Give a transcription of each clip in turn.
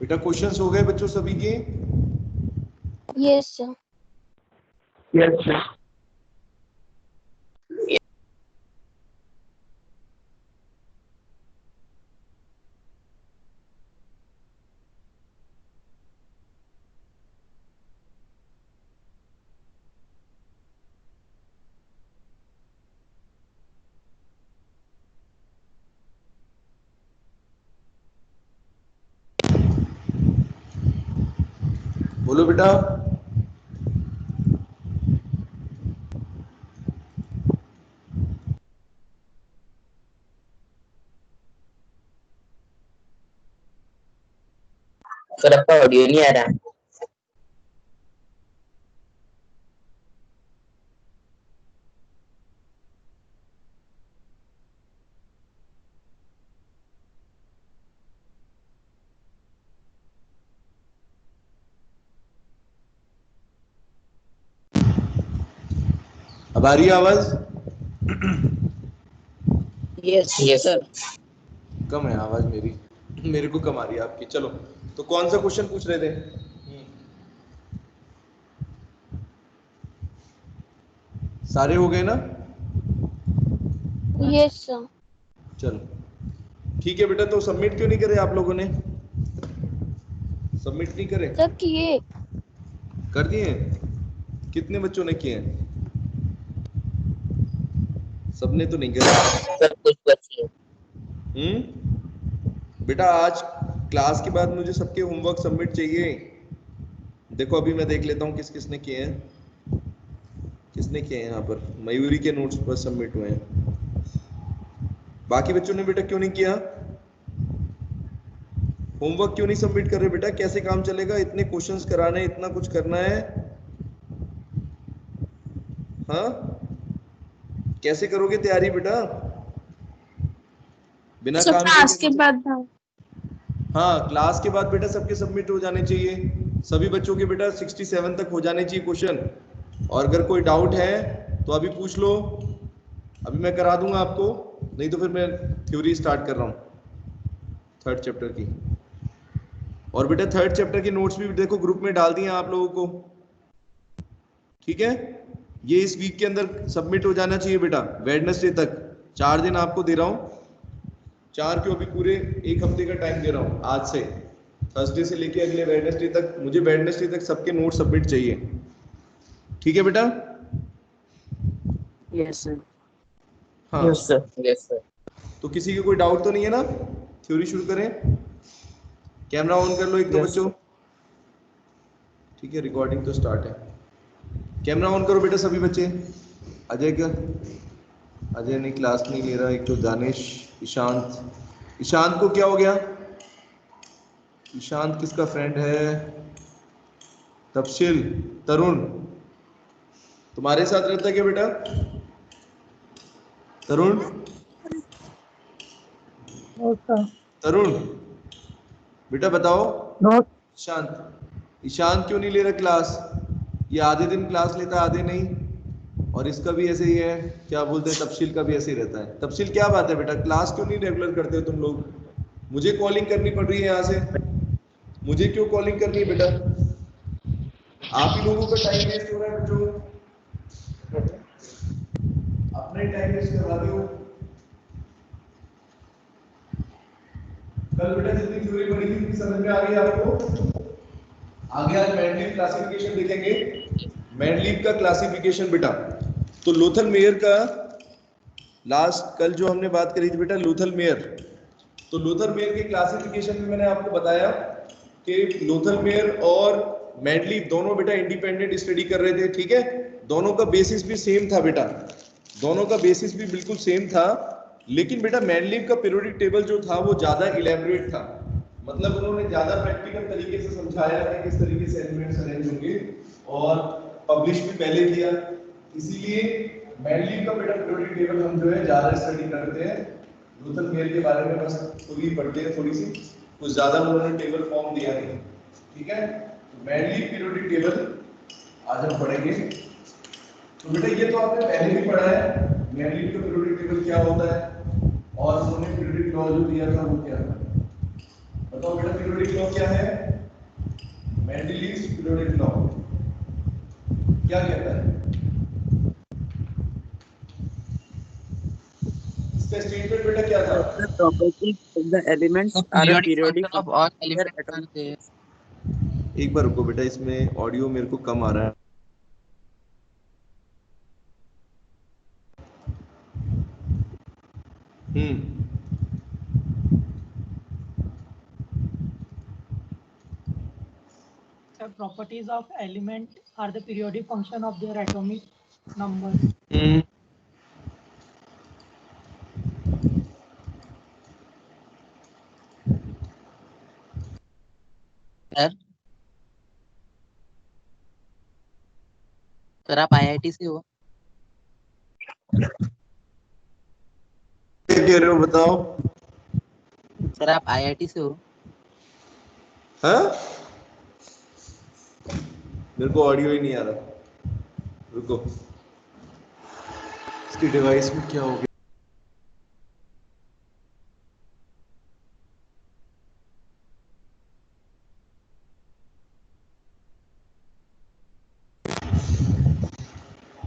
बेटा क्वेश्चंस हो गए बच्चों सभी के? Yes sir. Yes sir. बोलो बेटा। सर आपका ऑडियो नहीं आ रहा। अब आ रही है आवाज? Yes yes sir. कम है आवाज मेरी, मेरे को कम आ रही है आपकी। चलो तो कौन सा क्वेश्चन पूछ रहे थे? सारे हो गए ना? Yes sir. चलो ठीक है बेटा। तो सबमिट क्यों नहीं करे आप लोगों ने? सबमिट नहीं करे? सर किए। कर दिए? कितने बच्चों ने किए? सबने तो नहीं करे। सर कुछ बची है। बेटा आज क्लास के बाद मुझे सबके होमवर्क सबमिट चाहिए। देखो अभी मैं देख लेता हूँ किस किसने किए हैं। किसने किए हैं यहाँ पर? मयूरी के नोट्स पर सबमिट हुए हैं। बाकी बच्चों ने बेटा क्यों नहीं किया? होमवर्क क्यों नहीं सबमिट कर रहे बेटा? कैसे काम चलेगा? इतने क्वेश्चंस कराने, इतना कुछ करना है। हाँ कैसे करोगे तैयारी बेटा? बिना सब काम क्लास के के बाद। हाँ क्लास के बाद बेटा सबके सबमिट हो जाने चाहिए। सभी बच्चों के बेटा 67 तक हो जाने चाहिए क्वेश्चन। और अगर कोई डाउट है तो अभी पूछ लो, अभी मैं करा दूंगा आपको। नहीं तो फिर मैं थ्योरी स्टार्ट कर रहा हूँ 3rd चैप्टर की। और बेटा 3rd चैप्टर के नोट्स भी देखो ग्रुप में डाल दिए आप लोगों को, ठीक है? ये इस वीक के अंदर सबमिट हो जाना चाहिए बेटा, वेडनेसडे तक। 4 दिन आपको दे रहा हूँ, 4 क्यों, अभी पूरे 1 हफ्ते का टाइम दे रहा हूँ आज से। थर्सडे से लेके अगले वेडनेसडे तक, मुझे वेडनेसडे तक सबके नोट सबमिट चाहिए, ठीक है बेटा? Yes sir. हाँ यस सर। Yes sir. तो किसी के कोई डाउट तो नहीं है ना? थ्योरी शुरू करें। कैमरा ऑन कर लो एक तो Yes, बच्चों, ठीक है? रिकॉर्डिंग तो स्टार्ट है। कैमरा ऑन करो बेटा सभी बच्चे। अजय का, अजय ने क्लास नहीं ले रहा। एक तो दानिश, ईशांत। ईशांत को क्या हो गया? ईशांत किसका फ्रेंड है? तपशील, तरुण तुम्हारे साथ रहता है क्या बेटा? तरुण, तरुण बेटा बताओ। ईशांत, ईशांत क्यों नहीं ले रहा क्लास? ये आधे दिन क्लास लेता है आधे नहीं। और इसका भी ऐसे ही है, क्या बोलते हैं, तपशील का भी ऐसे ही रहता है। तपशील क्या बात है बेटा, क्लास क्यों नहीं रेगुलर करते हो तुम लोग? मुझे कॉलिंग करनी पड़ रही है यहाँ से। मुझे क्यों कॉलिंग करनी है बेटा? आप ही लोगों का टाइम वेस्ट हो रहा है बच्चों, अपने टाइम वेस्ट करवा रहे हो। कल बेटा जितनी थ्योरी पढ़ी थी उतनी समझ में आ गई आपको? आगे आज मैंडलीव क्लासिफिकेशन देखेंगे। मैंडलीव का क्लासिफिकेशन बेटा, तो लोथल मेयर का लास्ट कल जो हमने बात करी थी बेटा, लोथल मेयर। तो लोथल मेयर के क्लासिफिकेशन में मैंने आपको बताया कि लोथल मेयर और मैंडलीव दोनों बेटा इंडिपेंडेंट स्टडी कर रहे थे, ठीक है? दोनों का बेसिस भी सेम था बेटा, दोनों का बेसिस भी बिल्कुल सेम था। लेकिन बेटा मैंडलीव का पीरियोडिक टेबल जो था वो ज्यादा इलेबोरेट था, मतलब उन्होंने ज्यादा प्रैक्टिकल तरीके से समझाया कि किस तरीके से एलिमेंट्स अरेंज होंगे, और पब्लिश भी पहले किया। इसीलिए मैंडलीव का बेटा पीरियोडिक टेबल हम जो है ज्यादा स्टडी करते हैं। लूथर मेयर के बारे में बस थोड़ी पढ़ते हैं, थोड़ी सी, कुछ ज्यादा उन्होंने टेबल फॉर्म दिया नहीं, ठीक है? मैंडलीव पीरियोडिक टेबल आज हम पढ़ेंगे। तो बेटा ये तो आपने पहले भी पढ़ा है, मैंडलीव का पीरियोडिक टेबल क्या होता है, और उन्होंने पीरियोडिक लॉ जो दिया था वो क्या था। बताओ बेटा पीरियोडिक लॉ क्या है? मेंडलीव्स पीरियोडिक लॉ क्या कहता है? इसका स्टेटमेंट बेटा क्या था? The properties of the elements So are a periodic periodic function of all function of their elements are atomic. there. एक बार रुको बेटा, इसमें ऑडियो मेरे को कम आ रहा है। The properties of element are the periodic function of their atomic number. Sir sir आप IIT से हो? क्या कह रहे हो बताओ? सर आप आईआईटी से हो? हाँ, मेरे को ऑडियो ही नहीं आ रहा। रुको, इसकी डिवाइस में क्या हो गया?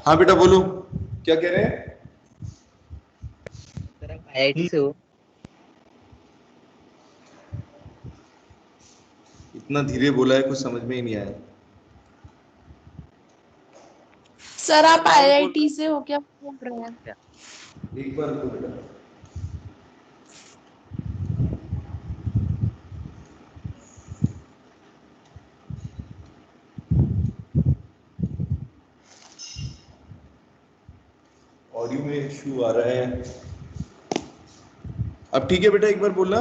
हाँ बेटा बोलो, क्या कह रहे हैं? सर आप आईआईटी से हो? इतना धीरे बोला है, कुछ समझ में ही नहीं आया। सर आप आईआईटी से हो क्या बोल रहे हैं? एक बार रुको बेटा। ऑडियो में इशू आ रहा है। अब ठीक है बेटा, एक बार बोलना।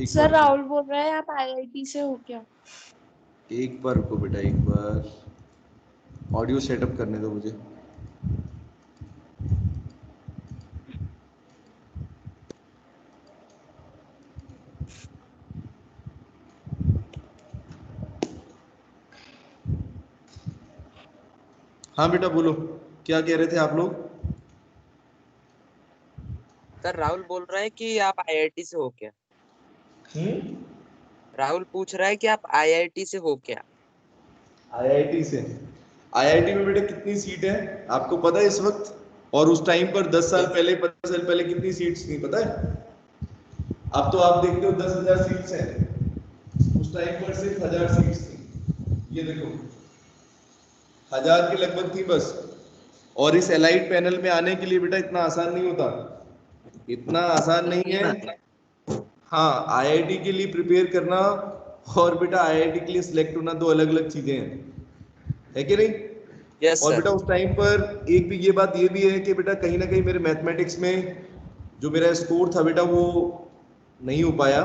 सर राहुल बोल रहे हैं, आप आईआईटी से हो क्या? एक बार रुको बेटा, एक बार ऑडियो सेटअप करने दो मुझे। हाँ बेटा बोलो, क्या कह रहे थे आप लोग? सर राहुल बोल रहा है कि आप आईआईटी से हो क्या? राहुल पूछ रहा है कि आप आईआईटी से हो क्या? आईआईटी से। आईआईटी में बेटा कितनी सीट है आपको पता है इस वक्त? और उस टाइम पर 10 साल पहले 15 साल पहले कितनी सीट्स थी पता है? अब तो आप देखते हो 10,000 सीट्स हैं, उस टाइम पर सिर्फ 1000 सीट्स थी। ये देखो 1000 के लगभग थी बस। और इस एलाइड पैनल में आने के लिए बेटा इतना आसान नहीं होता, इतना आसान नहीं है। हाँ, आईआईटी के लिए प्रिपेयर करना और बेटा आईआईटी के लिए सिलेक्ट होना दो अलग अलग चीजें हैं, है कि नहीं? यस और सर। बेटा उस टाइम पर एक भी ये बात ये भी है कि बेटा कहीं ना कहीं मेरे मैथमेटिक्स में जो मेरा स्कोर था बेटा वो नहीं हो पाया।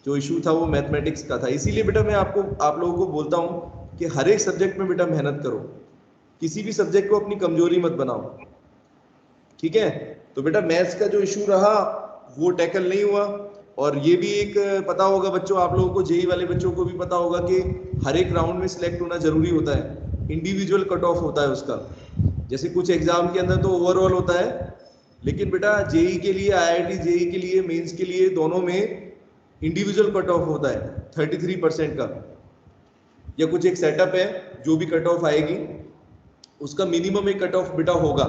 जो इशू था वो मैथमेटिक्स का था। इसीलिए बेटा मैं आप लोगों को बोलता हूँ कि हर एक सब्जेक्ट में बेटा मेहनत करो, किसी भी सब्जेक्ट को अपनी कमजोरी मत बनाओ, ठीक है? तो बेटा मैथ्स का जो इशू रहा वो टैकल नहीं हुआ। और ये भी एक पता होगा बच्चों, आप लोगों को जेई वाले बच्चों को भी पता होगा कि हर एक राउंड में सिलेक्ट होना जरूरी होता है, इंडिविजुअल कट ऑफ होता है उसका। जैसे कुछ एग्जाम के अंदर तो ओवरऑल होता है, लेकिन बेटा जेई के लिए, आईआईटी जेई के लिए, मेंस के लिए दोनों में इंडिविजुअल कट ऑफ होता है 33% का, या कुछ एक सेटअप है जो भी कट ऑफ आएगी उसका मिनिमम एक कट ऑफ बेटा होगा।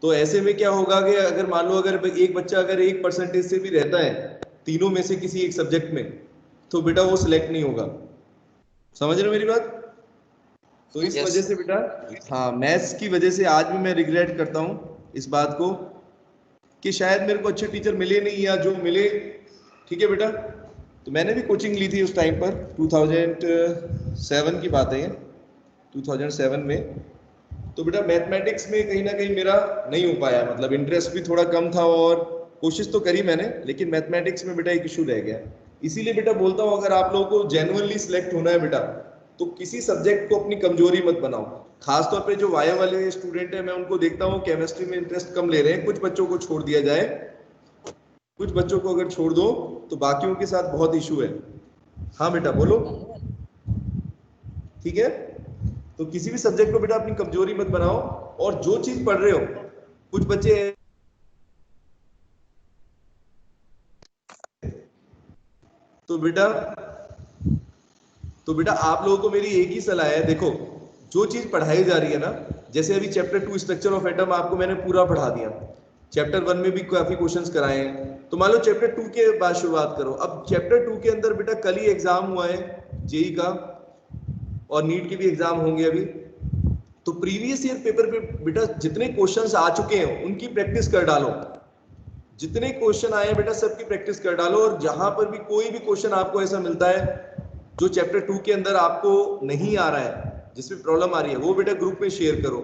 तो ऐसे में क्या होगा कि अगर मान लो अगर एक बच्चा अगर 1% से भी रहता है तीनों में से किसी एक सब्जेक्ट में, तो बेटा वो सिलेक्ट नहीं होगा। समझ रहे हो मेरी बात? तो इस Yes, वजह sir. से बेटा, हाँ, मैथ्स की वजह से आज भी मैं रिग्रेट करता हूँ इस बात को कि शायद मेरे को अच्छे टीचर मिले नहीं, या जो मिले, ठीक है बेटा। तो मैंने भी कोचिंग ली थी उस टाइम पर, 2007 की बात है ये, 2007 में। तो बेटा मैथमेटिक्स में कहीं ना कहीं मेरा नहीं हो पाया, मतलब इंटरेस्ट भी थोड़ा कम था, और कोशिश तो करी मैंने, लेकिन मैथमेटिक्स में बेटा एक इशू रह गया। इसीलिए बेटा बोलता हूँ अगर आप लोगों को जेन्युइनली सिलेक्ट होना है बेटा, तो किसी सब्जेक्ट को अपनी कमजोरी मत बनाओ। खासतौर पे जो वायो वाले स्टूडेंट है मैं उनको देखता हूँ केमिस्ट्री में इंटरेस्ट कम ले रहे हैं। कुछ बच्चों को छोड़ दिया जाए, कुछ बच्चों को अगर छोड़ दो तो बाकियों के साथ बहुत इशू है। हाँ बेटा बोलो, ठीक है? तो किसी भी सब्जेक्ट को बेटा अपनी कमजोरी मत बनाओ, और जो चीज पढ़ रहे हो, कुछ बच्चे तो बेटा आप लोगों को मेरी एक ही सलाह है, देखो जो चीज पढ़ाई जा रही है ना, जैसे अभी चैप्टर 2 स्ट्रक्चर ऑफ एटम आपको मैंने पूरा पढ़ा दिया, चैप्टर 1 में भी काफी क्वेश्चंस कराए हैं, तो मान लो चैप्टर 2 के बाद शुरुआत करो। अब चैप्टर 2 के अंदर बेटा कल ही एग्जाम हुआ है जेई का, और नीट के भी एग्जाम होंगे अभी, तो प्रीवियस ईयर पेपर पे बेटा जितने क्वेश्चंस आ चुके हैं उनकी प्रैक्टिस कर डालो, जितने क्वेश्चन आए हैं बेटा सबकी प्रैक्टिस कर डालो, और जहां पर भी कोई भी क्वेश्चन आपको ऐसा मिलता है जो चैप्टर 2 के अंदर आपको नहीं आ रहा है, जिसमें प्रॉब्लम आ रही है, वो बेटा ग्रुप में शेयर करो,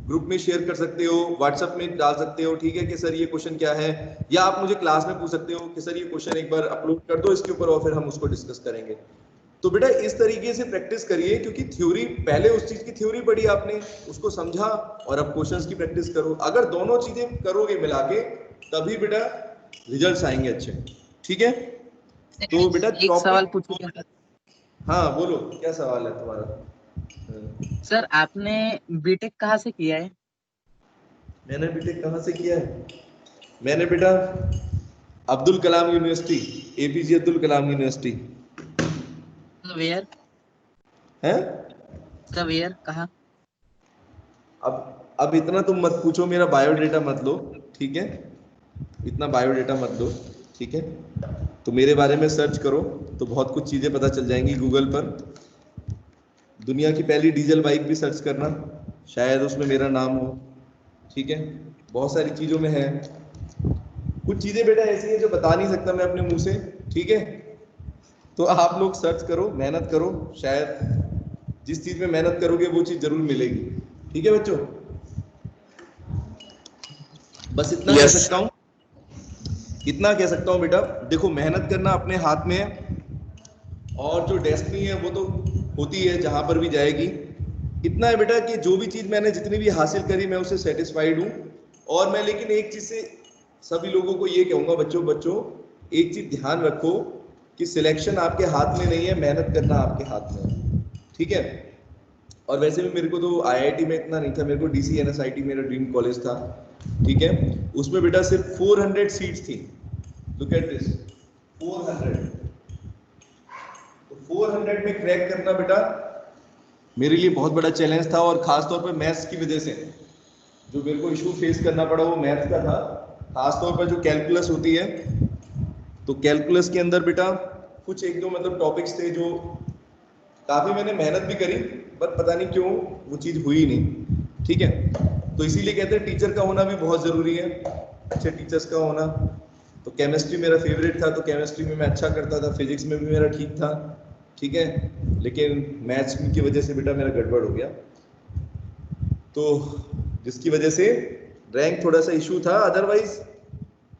ग्रुप में शेयर कर सकते हो, व्हाट्सएप में डाल सकते हो, ठीक है कि सर ये क्वेश्चन क्या है, या आप मुझे क्लास में पूछ सकते हो कि सर ये क्वेश्चन एक बार अपलोड कर दो इसके ऊपर, और फिर हम उसको डिस्कस करेंगे। तो बेटा इस तरीके से प्रैक्टिस करिए, क्योंकि थ्योरी पहले उस चीज की थ्योरी पढ़ी आपने, उसको समझा, और अब क्वेश्चंस की प्रैक्टिस करो। अगर दोनों चीजें करोगे मिला के तभी बेटा रिजल्ट्स आएंगे अच्छे, ठीक है। तो बेटा एक सवाल पूछूं क्या? हाँ बोलो, क्या सवाल है तुम्हारा? सर आपने बीटेक कहाँ से किया है? मैंने बीटेक कहाँ से किया है? मैंने बेटा Abdul Kalam university, APJ Abdul Kalam university. Where? है सर वेयर कहाँ? अब इतना तुम मत पूछो, मेरा बायोडेटा मत लो, ठीक है, इतना बायोडेटा मत लो, ठीक है। तो मेरे बारे में सर्च करो तो बहुत कुछ चीजें पता चल जाएंगी गूगल पर। दुनिया की पहली डीजल बाइक भी सर्च करना, शायद उसमें मेरा नाम हो, ठीक है। बहुत सारी चीजों में है, कुछ चीजें बेटा ऐसी है जो बता नहीं सकता मैं अपने मुंह से, ठीक है। तो आप लोग सर्च करो, मेहनत करो, शायद जिस चीज में मेहनत करोगे वो चीज जरूर मिलेगी, ठीक है बच्चों। बस इतना कह सकता हूँ, इतना कह सकता हूँ बेटा, देखो मेहनत करना अपने हाथ में है, और जो डेस्टिनी है वो तो होती है जहां पर भी जाएगी। इतना है बेटा कि जो भी चीज मैंने जितनी भी हासिल करी मैं उससे सेटिस्फाइड हूँ। और मैं लेकिन एक चीज से सभी लोगों को ये कहूंगा, बच्चों एक चीज ध्यान रखो कि सिलेक्शन आपके हाथ में नहीं है, मेहनत करना आपके हाथ में है, ठीक है। और वैसे भी मेरे को तो आईआईटी में इतना नहीं था, मेरे को डीसीएनएसआईटी मेरा ड्रीम कॉलेज था, ठीक है। उसमें बेटा सिर्फ 400 सीट्स थी, लुक एट दिस, 400। तो 400 में क्रैक करना बेटा मेरे लिए बहुत बड़ा चैलेंज था, और खासतौर पर मैथ्स की वजह से जो मेरे को इशू फेस करना पड़ा वो मैथ्स का था, खासतौर पर जो कैलकुलस होती है। तो कैलकुलस के अंदर बेटा कुछ एक दो मतलब टॉपिक्स थे जो काफी मैंने मेहनत भी करी, पर पता नहीं क्यों वो चीज हुई नहीं, ठीक है। तो इसीलिए कहते हैं टीचर का होना भी बहुत जरूरी है, अच्छे टीचर्स का होना। तो केमिस्ट्री मेरा फेवरेट था, तो केमिस्ट्री में मैं अच्छा करता था, फिजिक्स में भी मेरा ठीक था, ठीक है। लेकिन मैथ्स की वजह से बेटा मेरा गड़बड़ हो गया, तो जिसकी वजह से रैंक थोड़ा सा इशू था। अदरवाइज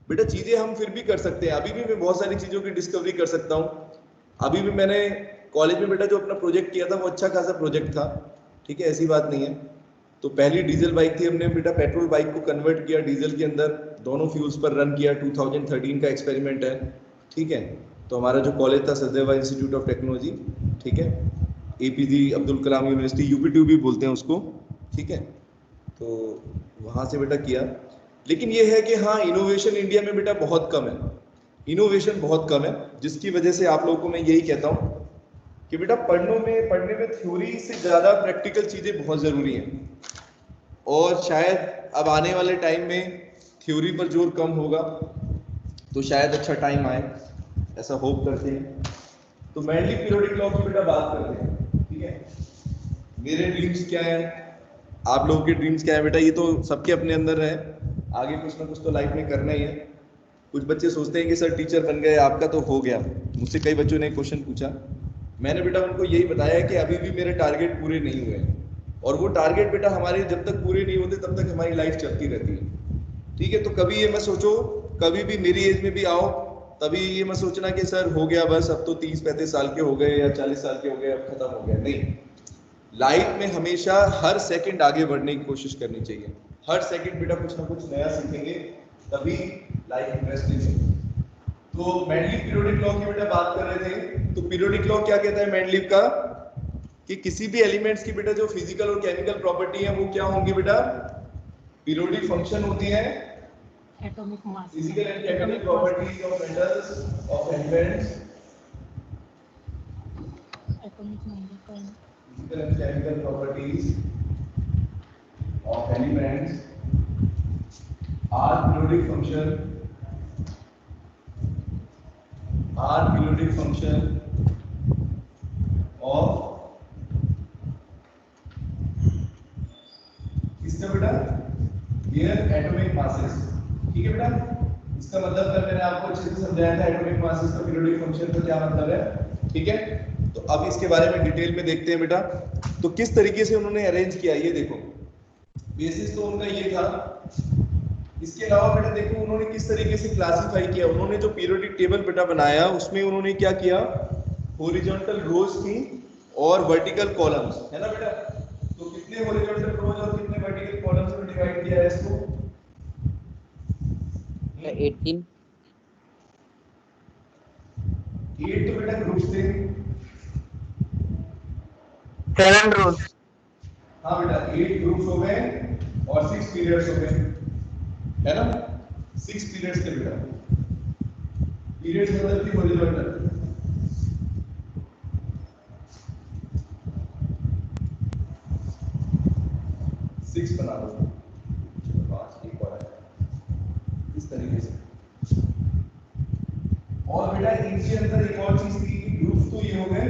बेटा चीजें हम फिर भी कर सकते हैं, अभी भी मैं बहुत सारी चीजों की डिस्कवरी कर सकता हूँ। अभी भी मैंने कॉलेज में बेटा जो अपना प्रोजेक्ट किया था वो अच्छा खासा प्रोजेक्ट था, ठीक है, ऐसी बात नहीं है। तो पहली डीजल बाइक थी, हमने बेटा पेट्रोल बाइक को कन्वर्ट किया डीजल के अंदर, दोनों फ्यूल्स पर रन किया, 2013 का एक्सपेरिमेंट है, ठीक है। तो हमारा जो कॉलेज था सचदेवा इंस्टीट्यूट ऑफ टेक्नोलॉजी, ठीक है, एपीजे अब्दुल कलाम यूनिवर्सिटी, यूपी2 भी बोलते हैं उसको, ठीक है। तो वहाँ से बेटा किया, लेकिन ये है कि हाँ इनोवेशन इंडिया में बेटा बहुत कम है, इनोवेशन बहुत कम है, जिसकी वजह से आप लोगों को मैं यही कहता हूँ कि बेटा पढ़ने में थ्योरी से ज्यादा प्रैक्टिकल चीजें बहुत जरूरी हैं। और शायद अब आने वाले टाइम में थ्योरी पर जोर कम होगा, तो शायद अच्छा टाइम आए, ऐसा होप करते हैं। तो मेनली पीरियोडिक लॉ की बेटा बात करते हैं, ठीक है। मेरे ड्रीम्स क्या है, आप लोगों के ड्रीम्स क्या है बेटा, ये तो सबके अपने अंदर है, आगे कुछ ना कुछ तो लाइफ में करना ही है। कुछ बच्चे सोचते हैं कि सर टीचर बन गए, आपका तो हो गया। मुझसे कई बच्चों ने क्वेश्चन पूछा, मैंने बेटा उनको यही बताया कि अभी भी मेरे टारगेट पूरे नहीं हुए हैं, और वो टारगेट बेटा हमारे जब तक पूरे नहीं होते तब तक हमारी लाइफ चलती रहती है, ठीक है। तो कभी ये मत सोचो, कभी भी मेरी एज में भी आओ तभी ये मत सोचना कि सर हो गया बस, अब तो 30-35 साल के हो गए या 40 साल के हो गए, अब खत्म हो गया। नहीं, लाइफ में हमेशा हर सेकंड आगे बढ़ने की कोशिश करनी चाहिए, हर सेकंड बेटा कुछ ना कुछ नया सीखेंगे, तभी लाइफ इंटरेस्टिंग है। तो मेंडलीव पीरियोडिक लॉ की बेटा बात कर रहे थे, तो पीरियोडिक लॉ क्या कहता है मेंडलीव का, कि किसी भी एलिमेंट्स की बेटा जो फिजिकल और केमिकल प्रॉपर्टी है वो क्या होंगी बेटा, पीरियोडिक फंक्शन होती है atomic mass, physical and chemical properties of metals of elements certain chemical properties of elements are periodic function of किसका बेटा their atomic masses। ठीक है बेटा, इसका मतलब कल मैंने आपको अच्छे से समझाया था एटॉमिक मासेस का पीरियोडिक फंक्शन का क्या मतलब है। ठीक है, तो अब इसके बारे में डिटेल में देखते हैं बेटा। तो किस तरीके से उन्होंने अरेंज किया ये देखो, बेसिस तो उनका ये था। इसके अलावा बेटा देखो उन्होंने किस तरीके से क्लासिफाई किया। उन्होंने जो पीरियोडिक टेबल बेटा बनाया उसमें उन्होंने क्या किया, हॉरिजॉन्टल रोज थी और वर्टिकल कॉलम्स, है ना बेटा। तो कितने हॉरिजॉन्टल रोज और कितने वर्टिकल कॉलम्स में डिवाइड किया है इसको? 18। 8 तो बेटा ग्रुप्स थे। 7 rows। हाँ बेटा 8 ग्रुप्स हो गए और 6 पीरियड्स हो गए, है ना। 6 पीरियड्स थे बेटा। पीरियड्स मतलब थी हॉरिजॉन्टल। सिक्स बना दो, चलो 5 एक और है इस तरीके से। और बेटा इनके अंदर एक और चीज थी, ग्रुप्स तो ये हो गए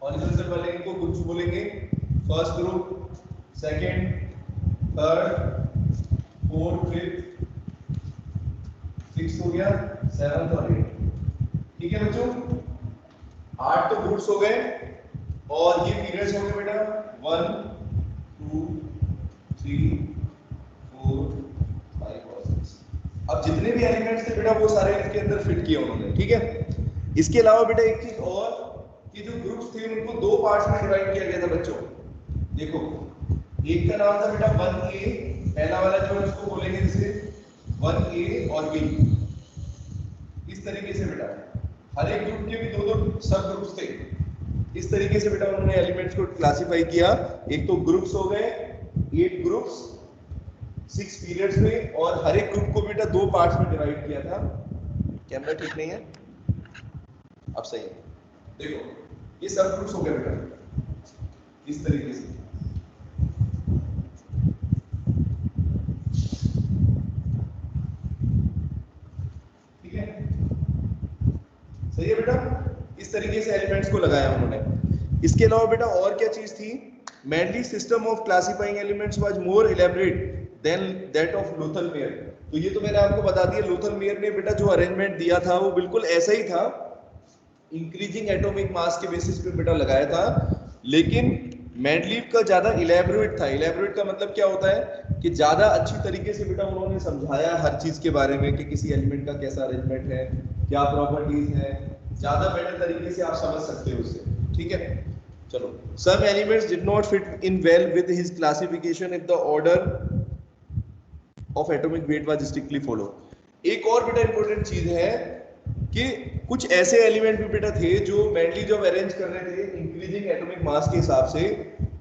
हॉरिजॉन्टल वाले, इनको ग्रुप्स बोलेंगे। First group, second, third, fourth, fifth, sixth हो गया, सेवंथ और एट। ठीक है बच्चों, 8 तो ग्रुप्स हो गए और ये पीरियड्स हो गए बेटा 1 2 3 4 5 और 6। अब जितने भी एलिमेंट्स थे बेटा वो सारे इसके अंदर फिट किए उन्होंने। ठीक है, इसके अलावा बेटा एक चीज और कि जो ग्रुप्स थे उनको 2 पार्ट्स में डिवाइड किया गया था बच्चों। देखो एक का नाम था बेटा 1A, पहला वाला जो है उसको बोलेंगे जिसे 1A और B। इस तरीके से बेटा हर एक ग्रुप के भी 2-2 सब ग्रुप्स थे। इस तरीके से बेटा उन्होंने एलिमेंट्स को क्लासिफाई किया। एक तो ग्रुप्स हो गए 8 ग्रुप्स 6 पीरियड्स में, और हर एक ग्रुप को बेटा 2 पार्ट्स में डिवाइड किया था। कैमरा ठीक नहीं है, अब सही है। देखो ये सब ग्रुप्स हो गए बेटा इस तरीके से। ठीक है, सही है बेटा, इस तरीके से एलिमेंट्स को लगाया उन्होंने। इसके अलावा बेटा और क्या चीज थी, mainly system of classifying elements was more elaborate than that of Lothar Meyer. तो ये तो मैंने आपको बता दिया, लोथल मेयर ने बेटा जो अरेंजमेंट दिया था वो बिल्कुल ऐसा ही था, इंक्रीजिंग एटॉमिक मास के बेसिस पे बेटा लगाया था। लेकिन मेंडलीव का ज्यादा इलैबोरेट था। इलैबोरेट का मतलब क्या होता है कि ज्यादा अच्छी तरीके से बेटा उन्होंने समझाया हर चीज के बारे में कि किसी एलिमेंट का कैसा अरेंजमेंट है, क्या प्रॉपर्टीज है, ज्यादा बेटर तरीके से आप समझ सकते हो उसे। ठीक है, चलो। Some elements did not fit in well with his classification if the order of atomic weight was strictly followed। एक और बेटा इंपॉर्टेंट चीज है कि कुछ ऐसे एलिमेंट भी बेटा थे जो मेनली जब अरेंज कर रहे थे इंक्रीजिंग एटॉमिक मास के हिसाब से,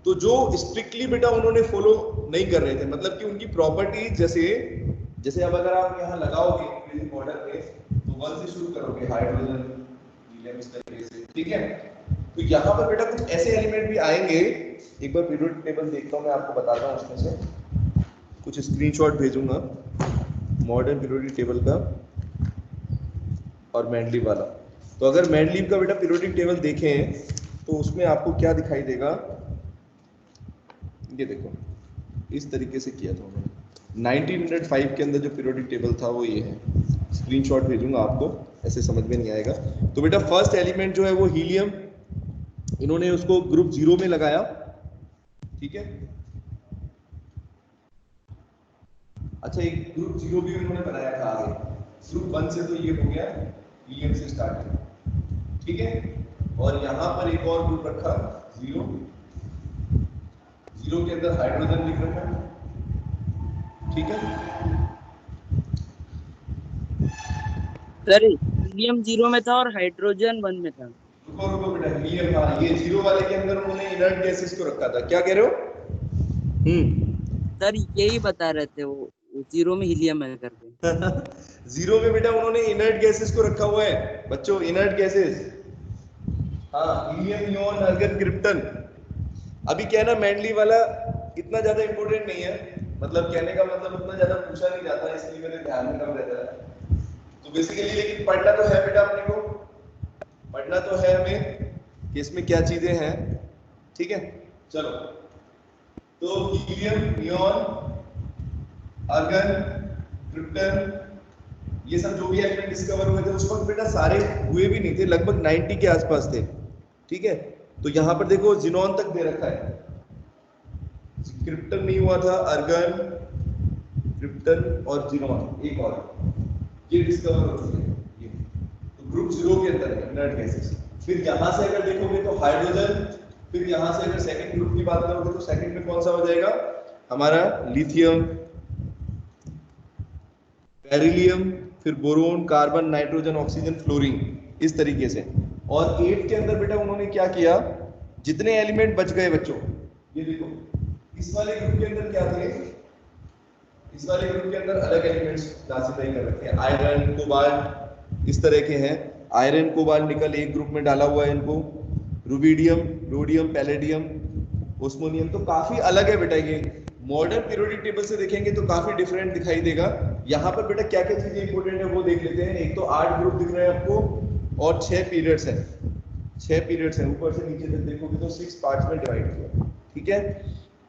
तो जो स्ट्रिक्टली बेटा उन्होंने फॉलो नहीं कर रहे थे। मतलब कि उनकी प्रॉपर्टी जैसे अब अगर आप यहाँ लगाओगे इंक्रीजिंग ऑर्डर में तो 1 से शुरू करोगे, हाइड्रोजन, हीलियम, इस तरीके से। ठीक है, तो यहाँ पर बेटा कुछ ऐसे एलिमेंट भी आएंगे। एक बार पीरियोडिक टेबल देखता हूँ मैं, आपको बताता हूँ उसमें से कुछ स्क्रीनशॉट भेजूंगा मॉडर्न पीरियोडिक टेबल का और मेंडलीव वाला। तो अगर मेंडलीव का बेटा पीरियोडिक टेबल देखें तो उसमें आपको क्या दिखाई देगा, ये देखो इस तरीके से किया था उन्होंने। 1905 के अंदर जो पीरियोडिक टेबल था वो ये है, स्क्रीनशॉट भेजूंगा आपको, ऐसे समझ में नहीं आएगा। तो बेटा फर्स्ट एलिमेंट जो है वो हीलियम, इन्होंने उसको ग्रुप 0 में लगाया। ठीक है, अच्छा एक ग्रुप 0 भी उन्होंने बनाया था आगे। ग्रुप 1 से तो ये हो गया हीलियम से स्टार्टिंग। ठीक है, और यहाँ पर एक और ग्रुप रखा 0 के अंदर हाइड्रोजन लिख रखा। ठीक है सर, हीलियम 0 में था और हाइड्रोजन 1 में था। रुको बेटा, हीलियम, हाँ ये 0 वाले के अंदर उन्होंने इनर्ट गैसेस को रखा था। क्या कह रहे हो? सर यही बता रहे थे वो 0 में हीलियम है करके। 0 में बेटा उन्होंने इनर्ट गैसेस को रखा हुआ है बच्चों, इनर्ट गैसेस। हाँ, हीलियम, नियोन, आर्गन, क्रिप्टन, अभी क्या है ना, मैंडली वाला इतना ज्यादा इंपॉर्टेंट नहीं है, मतलब कहने का मतलब उतना ज्यादा पूछा नहीं जाता है, इसलिए मेरे ध्यान में कम रहता है। तो बेसिकली लेकिन पढ़ना तो है बेटा, अपने को पढ़ना तो है हमें कि इसमें क्या चीजें हैं, ठीक है। चलो, तो हीलियम, नियॉन, आर्गन, क्रिप्टन, ये सब जो भी एलिमेंट डिस्कवर हुए थे उस वक्त बेटा सारे हुए भी नहीं थे, लगभग 90 के आसपास थे, ठीक है। तो यहाँ पर देखो जिनॉन तक दे रखा है, क्रिप्टन नहीं हुआ था, आर्गन, क्रिप्टन और जिनॉन, एक और ये डिस्कवर हो चुके हैं, ये तो ग्रुप 0 के अंदर है इनर्ट गैसेस। फिर यहाँ से अगर देखोगे तो हाइड्रोजन, फिर यहाँ से अगर सेकंड ग्रुप की बात करोगे तो सेकंड में कौन सा हो जाएगा हमारा, लिथियम, बेरिलियम, फिर boron, carbon, nitrogen, oxygen, fluorine, इस तरीके से। और 8 के अंदर बेटा उन्होंने क्या किया, जितने एलिमेंट बच गए बच्चों, ये देखो इस वाले ग्रुप के अंदर क्या थे, इस वाले ग्रुप के अंदर अलग एलिमेंट्स क्लासिफाई कर रखे हैं, आयरन, कोबाल्ट, इस तरह के हैं। आयरन, कोबाल्ट, निकल एक ग्रुप में डाला हुआ है इनको, रुबिडियम, रोडियम, पैलेडियम, ओस्मोनियम, तो काफी अलग है बेटा। ये मॉडर्न पीरियोडिक टेबल से देखेंगे तो काफी डिफरेंट दिखाई देगा। यहाँ पर बेटा क्या क्या चीजें इंपॉर्टेंट है वो देख लेते हैं। एक तो 8 ग्रुप दिख रहे हैं आपको और 6 पीरियड्स हैं, 6 पीरियड्स हैं, ऊपर से नीचे तक देखोगे तो 6 पार्ट्स में डिवाइड किया, ठीक है।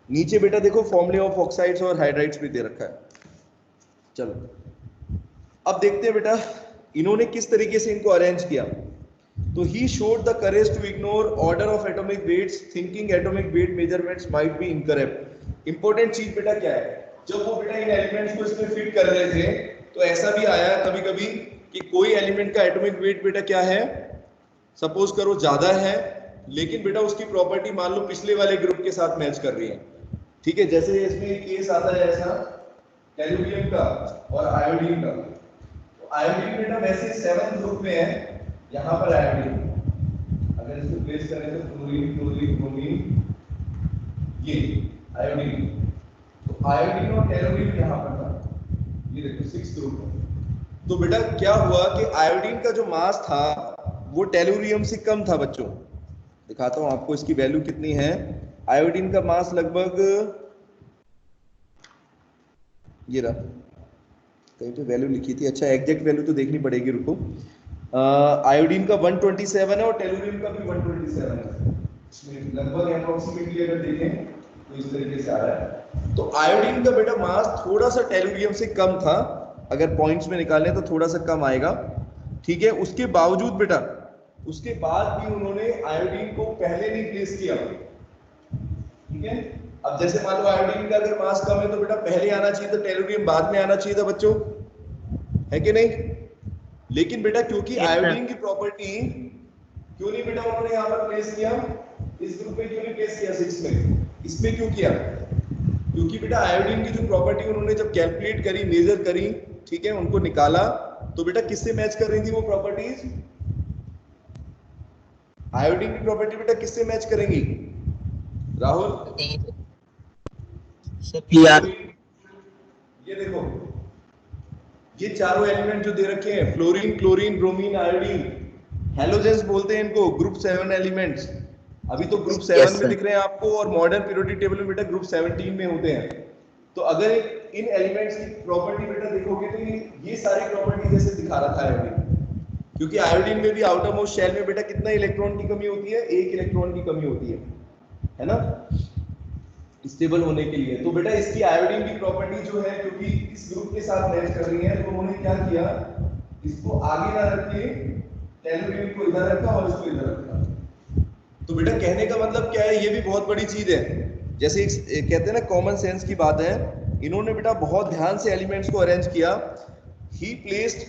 नीचे बेटा देखो फॉर्मूले ऑफ ऑक्साइड्स और हाइड्राइड्स भी दे रखा है। चलो अब देखते हैं बेटा इन्होंने किस तरीके से इनको अरेंज किया। तो he showed the courage to ignore order of atomic weights, thinking atomic weight measurements might be incorrect. Important चीज बेटा क्या है, जब वो बेटा इन एलिमेंट्स को इसमें फिट कर रहे थे तो ऐसा भी आया कभी कभी कि कोई एलिमेंट का एटॉमिक वेट बेटा क्या है, सपोज करो ज्यादा है, लेकिन बेटा उसकी प्रॉपर्टी मान लो पिछले वाले ग्रुप के साथ मैच कर रही है, ठीक है। जैसे इसमें एक केस आता है ऐसा टेलुरियम का और आयोडीन का। तो आयोडीन बेटा वैसे 7th ग्रुप में है, यहाँ पर आयोडीन, अगर इसको प्लेस करें तो क्लोरीन, क्लोरीन, ब्रोमीन, ये आयोडीन, तो आयोडीन और टेलुरियम यहाँ पर था, ये देखो 6th ग्रुप में। तो बेटा क्या हुआ कि आयोडीन का जो मास था वो टेलुरियम से कम था बच्चों। दिखाता हूं आपको इसकी वैल्यू कितनी है। आयोडीन का मास लगभग, ये रहा, कहीं तो वैल्यू लिखी थी, अच्छा एग्जैक्ट वैल्यू तो देखनी पड़ेगी, रुको। आयोडीन का 127 है और टेलुरियम का भी 127 है, इसमें लगभग अप्रोक्सीमेटली अगर देखें तो इस तरीके से आ रहा है। तो आयोडीन का बेटा मास थोड़ा सा टेलुरियम से कम था, अगर पॉइंट्स में निकालें तो थोड़ा सा कम आएगा, ठीक है। उसके बावजूद बेटा उसके बाद भी उन्होंने आयोडीन को पहले नहीं प्लेस किया, ठीक है। अब जैसे मान लो आयोडीन का अगर मास कम है तो बेटा पहले आना चाहिए था, टेलुरियम बाद में आना चाहिए था बच्चों, है कि नहीं। लेकिन बेटा क्योंकि आयोडीन की प्रॉपर्टी क्यों नहीं बेटा उन्होंने यहाँ पर प्लेस किया, इस ग्रुप में क्यों नहीं प्लेस किया 6 में, इसमें क्यों किया, क्योंकि बेटा आयोडीन की जो प्रॉपर्टी उन्होंने जब कैलकुलेट करी, मेजर करी, ठीक है, उनको निकाला, तो बेटा किससे मैच कर रही थी वो प्रॉपर्टीज, आयोडीन की प्रॉपर्टी बेटा किससे मैच करेंगी राहुल, ये देखो ये चारों एलिमेंट जो दे रखे हैं, fluorine, chlorine, bromine, iodine, halogens बोलते हैं इनको, ग्रुप 7 एलिमेंट्स। अभी तो ग्रुप 7 में दिख रहे हैं आपको और मॉडर्न पीरियोडिक टेबल में बेटा ग्रुप 17 में होते हैं। तो अगर इन एलिमेंट्स की प्रॉपर्टी बेटा देखोगे तो ये सारी प्रॉपर्टी जैसे दिखा रहा था आयोडीन, क्योंकि आयोडीन में भी आउटर मोस्ट शेल में बेटा कितना इलेक्ट्रॉन की कमी होती है, 1 इलेक्ट्रॉन की कमी होती है ना, स्टेबल होने के लिए। तो बेटा इसकी आयोडीन की प्रॉपर्टी जो है क्योंकि इस ग्रुप के साथ मैच कर रही है, तो उन्होंने क्या किया, इसको आगे ना रख के टेलुरियम को इधर रखा और इसको इधर रखा। तो बेटा कहने का मतलब क्या है, ये भी बहुत बड़ी चीज है। जैसे कहते हैं ना कॉमन सेंस की बात है, इन्होंने बेटा बहुत ध्यान से एलिमेंट्स को अरेंज किया। ही प्लेस्ड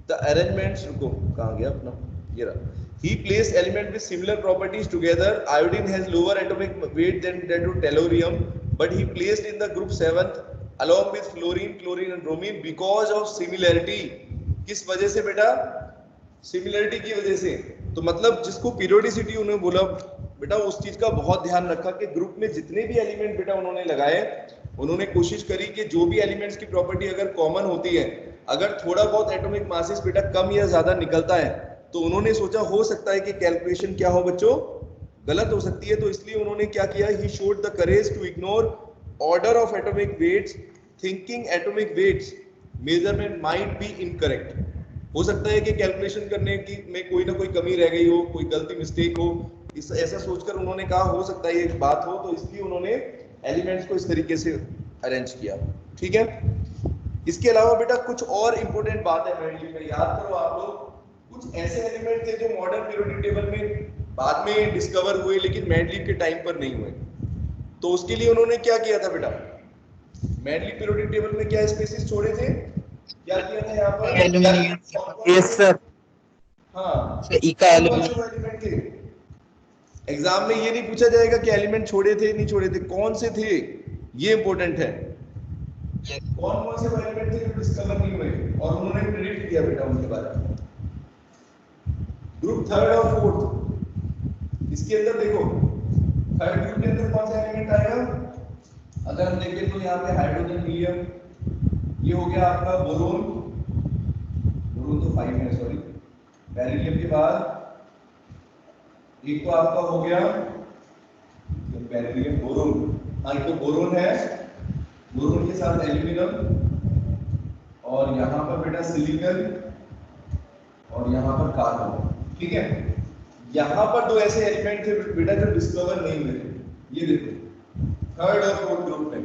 द अरेंजमेंट्स, रुको कहां गया अपना, ये रहा। He placed element with similar properties together. Iodine has lower atomic weight than tellurium, but he placed in the group 7th along with fluorine, chlorine and bromine because of similarity. किस वजह से बेटा, सिमिलरिटी की वजह से। तो मतलब जिसको पीरियोडिसिटी उन्होंने बोला बेटा, उस चीज का बहुत ध्यान रखा कि ग्रुप में जितने भी एलिमेंट बेटा उन्होंने लगाए, उन्होंने कोशिश करी कि जो भी एलिमेंट्स की प्रॉपर्टी अगर कॉमन होती है, अगर थोड़ा बहुत एटॉमिक मासेस बेटा कम या ज्यादा निकलता है, तो उन्होंने सोचा हो सकता है कि कैलकुलेशन क्या हो बच्चों, गलत हो सकती है, तो इसलिए उन्होंने क्या किया, he showed the courage to ignore order of atomic weights thinking atomic weights measurement might be incorrect. हो सकता है कि कैलकुलेशन करने की में कोई ना कोई कमी रह गई हो, कोई गलती मिस्टेक हो, इस ऐसा सोचकर उन्होंने कहा हो सकता है ये बात हो, तो इसलिए उन्होंने एलिमेंट्स को इस तरीके से अरेंज किया। ठीक है, इसके अलावा बेटा कुछ और इंपॉर्टेंट बात है मेनली में, याद करो आप लोग, कुछ ऐसे एलिमेंट थे जो मॉडर्न पीरियोडिक टेबल में बाद में डिस्कवर हुए लेकिन मैंडलीव के टाइम पर नहीं हुए। तो उसके लिए उन्होंने क्या किया था बेटा, मैंडलीव पीरियोडिक टेबल में क्या स्पेसिस छोड़े थे, क्या किया था यहाँ पर? Yes sir. हाँ, इका एलिमेंट थे। एग्जाम में ये नहीं पूछा जाएगा कि एलिमेंट छोड़े थे नहीं छोड़े थे, कौन से थे, ये इंपॉर्टेंट है। कौन कौन से एलिमेंट थे जो डिस्कवर नहीं हुए और उन्होंने प्रेडिक्ट किया बेटा उनके बारे में। ग्रुप थर्ड और फोर्थ, इसके अंदर देखो थर्ड ग्रुप के अंदर कौन सा एलिमेंट आएगा, अगर हम देखें तो यहाँ पे हाइड्रोजन हीलियम, ये हो गया आपका बोरोन, बोरोन तो 5 है सॉरी, बेरिलियम के बाद एक तो आपका हो गया बेरिलियम बोरोन, हाँ एक तो बोरोन है, बोरोन के साथ एल्यूमिनियम और यहाँ पर बेटा सिलिकॉन और यहाँ पर कार्बन। ठीक है, यहाँ पर दो ऐसे एलिमेंट थे बेटा जो डिस्कवर नहीं हुए थे, ये देखो थर्ड और फोर्थ ग्रुप में,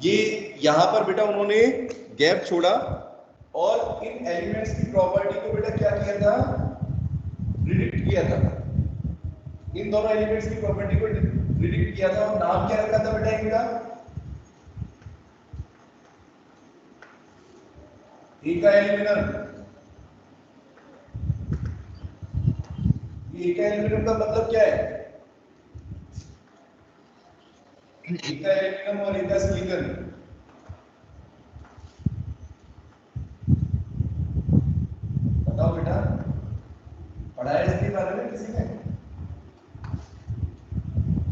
ये यहाँ पर बेटा उन्होंने गैप छोड़ा और इन एलिमेंट्स की प्रॉपर्टी को बेटा क्या किया था, प्रिडिक्ट किया था। इन दोनों एलिमेंट्स की प्रॉपर्टी को प्रिडिक्ट किया था और नाम क्या रखा था बेटा इनका, एका एल्यूमिनियम। ये एका एल्यूमिनियम का मतलब क्या है, एका एल्यूमिनियम और एका सिलिकॉन। बताओ बेटा, पढ़ा है इसके बारे में किसी ने?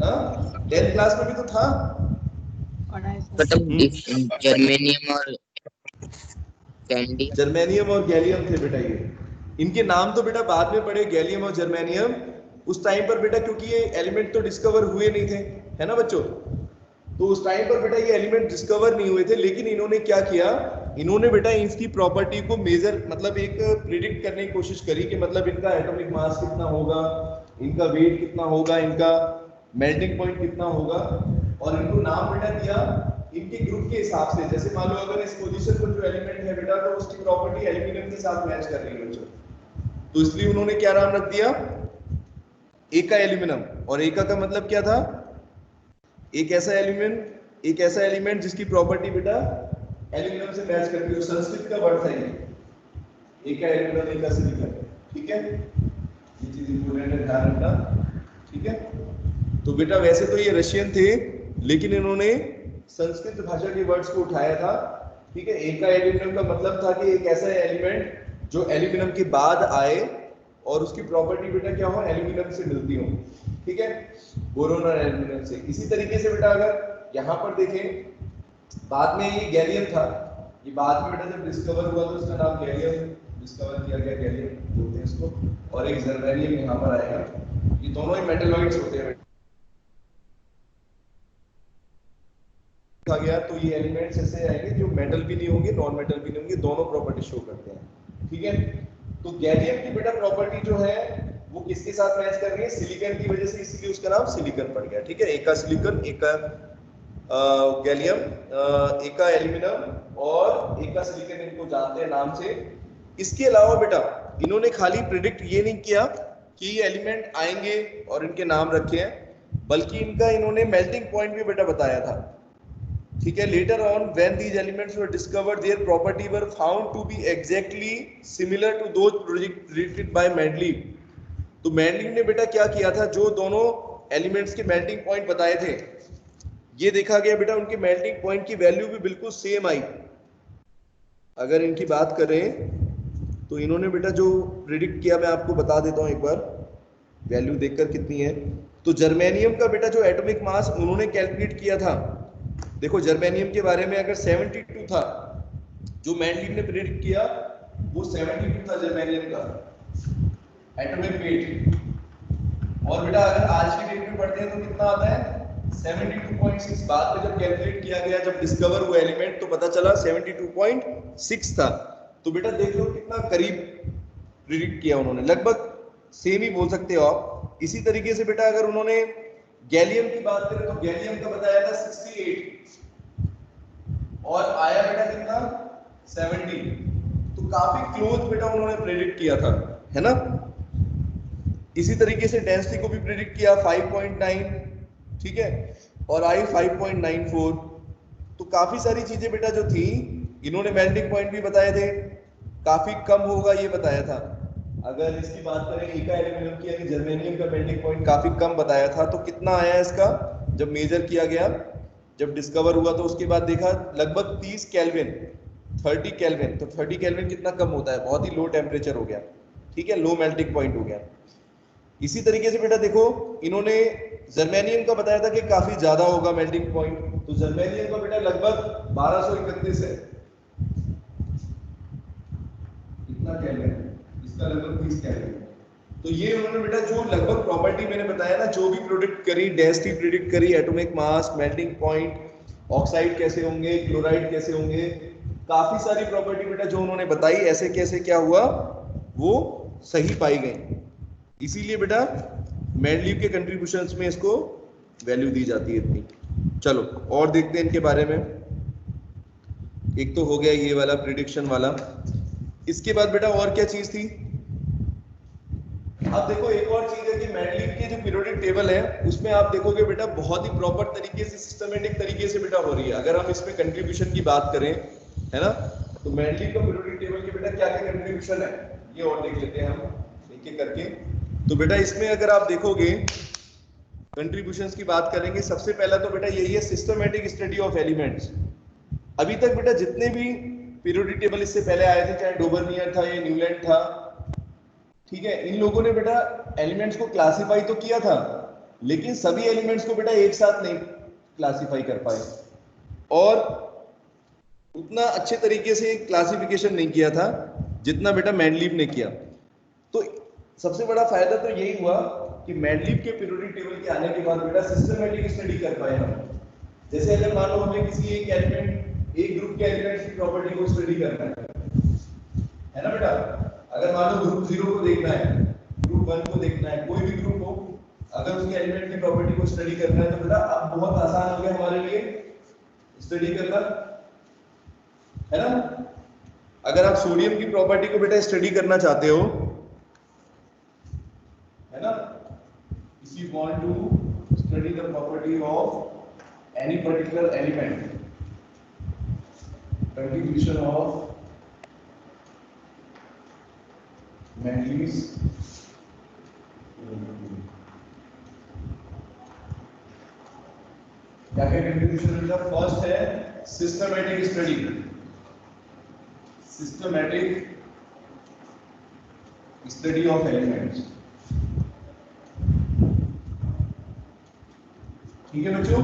हाँ, 10th क्लास में भी तो था। जर्मेनियम और कैंडी, जर्मेनियम और गैलियम थे बेटा ये, इनके नाम तो बेटा बाद में पड़े गैलियम और जर्मेनियम, उस टाइम पर बेटा क्योंकि ये एलिमेंट तो डिस्कवर हुए नहीं थे, है ना बच्चों, तो उस टाइम पर बेटा ये एलिमेंट डिस्कवर नहीं हुए थे, लेकिन इन्होंने क्या किया, इन्होंने बेटा इसकी प्रॉपर्टी को मेजर मतलब एक प्रिडिक्ट करने की कोशिश करी कि मतलब इनका एटॉमिक मास कितना होगा, इनका वेट कितना होगा, इनका मेल्टिंग पॉइंट कितना होगा, और इनको नाम बेटा दिया इनके ग्रुप के हिसाब से। जैसे मान लो अगर इस पोजीशन पर जो एलिमेंट है बेटा तो उसकी प्रॉपर्टी एल्यूमिनियम के साथ मैच कर रही है बच्चों, तो इसलिए उन्होंने क्या नाम रख दिया, एका एल्यूमिनियम। और एका का मतलब क्या था, एक ऐसा एलिमेंट जिसकी प्रॉपर्टी बेटा एल्यूमिनियम से मैच करती है, संस्कृत का वर्ड है ये, एका एल्यूमिनियम एका सिलिकॉन। ठीक है, ये चीज इंपॉर्टेंट है, ध्यान रखना। ठीक है, तो बेटा वैसे तो ये रशियन थे लेकिन इन्होंने संस्कृत भाषा के वर्ड्स को उठाया था। ठीक है, एका एल्यूमिनियम का मतलब था कि एक ऐसा एलिमेंट जो एल्यूमिनियम के बाद आए और उसकी प्रॉपर्टी बेटा क्या हो, एल्यूमिनियम से मिलती हो। ठीक है, बोरोन और एल्यूमिनियम से। इसी तरीके से बेटा अगर यहाँ पर देखें, बाद में ये गैलियम था, ये बाद में बेटा जब डिस्कवर हुआ तो इसका नाम गैलियम डिस्कवर किया गया, गैलियम बोलते हैं इसको, और एक जर्मेनियम यहाँ पर आएगा। ये दोनों ही मेटलॉइड्स होते हैं गया, तो ये एलिमेंट्स ऐसे आएंगे जो मेटल भी नहीं होंगे नॉन मेटल भी नहीं होंगे, दोनों प्रॉपर्टी शो करते हैं। ठीक है, तो गैलियम की बेटा प्रॉपर्टी जो है वो किसके साथ मैच कर रही है, सिलिकॉन की वजह से, इसलिए उसका नाम सिलिकॉन पड़ गया। ठीक है, एका सिलिकॉन, एका गैलियम, एका एल्यूमिनियम और एका सिलिकॉन, इनको जानते हैं नाम से। इसके अलावा बेटा इन्होंने खाली प्रेडिक्ट ये नहीं किया कि ये एलिमेंट आएंगे और इनके नाम रखे हैं, बल्कि इनका इन्होंने मेल्टिंग पॉइंट भी बेटा बताया था। ठीक है, later on when these elements were discovered their property were found to be exactly similar to those predicted by Mendeleev. तो मेंडलीव ने बेटा क्या किया था, जो दोनों एलिमेंट्स के मेल्टिंग पॉइंट बताए थे, ये देखा गया बेटा उनके मेल्टिंग पॉइंट की वैल्यू भी बिल्कुल सेम आई। अगर इनकी बात करें तो इन्होंने बेटा जो प्रेडिक्ट किया, मैं आपको बता देता हूं एक बार वैल्यू देखकर कितनी है। तो जर्मेनियम का बेटा जो एटॉमिक मास उन्होंने कैलकुलेट किया था, देखो जर्मेनियम के बारे में अगर 72 था, जो मेंडलीव ने प्रेडिक्ट किया वो 72 था जर्मेनियम का एटॉमिक वेट। और बेटा अगर आज की डेट में पढ़ते हैं तो कितना आता है 72.6। बाद में जब कैलकुलेट किया गया, जब डिस्कवर हुआ एलिमेंट, तो पता चला 72.6 था। तो बेटा देख लो कितना करीब प्रिडिक्ट किया उन्होंने, लगभग सेम ही बोल सकते हो आप। इसी तरीके से बेटा अगर उन्होंने गैलियम की बात करें तो गैलियम का बताया था 68 और आया बेटा कितना 70। तो काफी क्लोज बेटा उन्होंने प्रेडिक्ट किया था, है ना। इसी तरीके से डेंसिटी को भी प्रेडिक्ट किया 5.9, ठीक है, और आई 5.94। तो काफी सारी चीजें बेटा जो थी, इन्होंने मेल्टिंग पॉइंट भी बताए थे, काफी कम होगा ये बताया था। अगर इसकी बात करें एका एल्यूमिनियम की यानी जर्मेनियम का मेल्टिंग पॉइंट काफी कम बताया था। तो कितना आया इसका जब मेजर किया गया, जब डिस्कवर हुआ तो उसके बाद देखा लगभग 30 केल्विन, 30 केल्विन। तो 30 केल्विन कितना कम होता है, बहुत ही लो टेम्परेचर हो गया, ठीक है, लो मेल्टिंग पॉइंट हो गया। इसी तरीके से बेटा देखो इन्होंने जर्मेनियम का बताया था कि काफी ज्यादा होगा मेल्टिंग पॉइंट। तो जर्मेनियम का बेटा लगभग 1231 है, कितना केल्विन, इसका लगभग 30 केल्विन। तो ये उन्होंने बेटा जो लगभग प्रॉपर्टी मैंने बताया ना, जो भी प्रोडिक्ट करी, डेंसिटी प्रिडिक्ट करी, atomic mass, melting point, oxide कैसे होंगे, क्लोराइड कैसे होंगे, काफी सारी प्रॉपर्टी बेटा जो उन्होंने बताई, ऐसे कैसे क्या हुआ वो सही पाई गई। इसीलिए बेटा मेंडलीव के कंट्रीब्यूशंस में इसको वैल्यू दी जाती है इतनी। चलो और देखते हैं इनके बारे में। एक तो हो गया ये वाला प्रिडिक्शन वाला। इसके बाद बेटा और क्या चीज थी, अब देखो एक और चीज है कि मेंडलीव के जो पीरियोडिक टेबल है उसमें आप देखोगे बेटा बहुत ही प्रॉपर तरीके से, सिस्टमेटिक तरीके से बेटा हो रही है। अगर हम इसमें कंट्रीब्यूशन की बात करें, है ना, तो मेंडलीव का पीरियोडिक टेबल के बेटा क्या क्या कंट्रीब्यूशन है ये और देख लेते हैं हम एक एक करके। तो बेटा इसमें अगर आप देखोगे कंट्रीब्यूशंस की बात करेंगे, सबसे पहला तो बेटा यही है सिस्टमेटिक स्टडी ऑफ एलिमेंट्स। अभी तक बेटा जितने भी पीरियोडिक टेबल इससे पहले आए थे, चाहे डोबरनियर था या न्यूलैंड था, ठीक है, इन लोगों ने बेटा एलिमेंट्स को क्लासिफाई तो किया था, लेकिन सभी एलिमेंट्स को बेटा एक साथ नहीं क्लासिफाई कर पाए और उतना अच्छे तरीके से क्लासिफिकेशन नहीं किया था जितना बेटा मेंडलीव ने किया। तो सबसे बड़ा फायदा तो यही हुआ कि मेंडलीव के पीरियोडिक टेबल के आने के बाद बेटा सिस्टमेटिक स्टडी कर पाए हम। जैसे अगर मान लो हमें किसी एक एलिमेंट, एक ग्रुप के एलिमेंट्स की प्रॉपर्टी को स्टडी करना है ना बेटा, अगर मान लो ग्रुप 0 को देखना है, ग्रुप 1 को देखना है, कोई भी ग्रुप हो, अगर उसके एलिमेंट की प्रॉपर्टी को स्टडी करना है तो बेटा अब बहुत आसान हो गया हमारे लिए स्टडी करना, है ना। अगर आप सोडियम की प्रॉपर्टी को बेटा स्टडी करना चाहते हो, है ना, if you want to study the property of any particular element, contribution of manganese, क्या क्या कंट्रीब्यूशन है? फर्स्ट है systematic study, systematic study of elements. ठीक है बच्चों,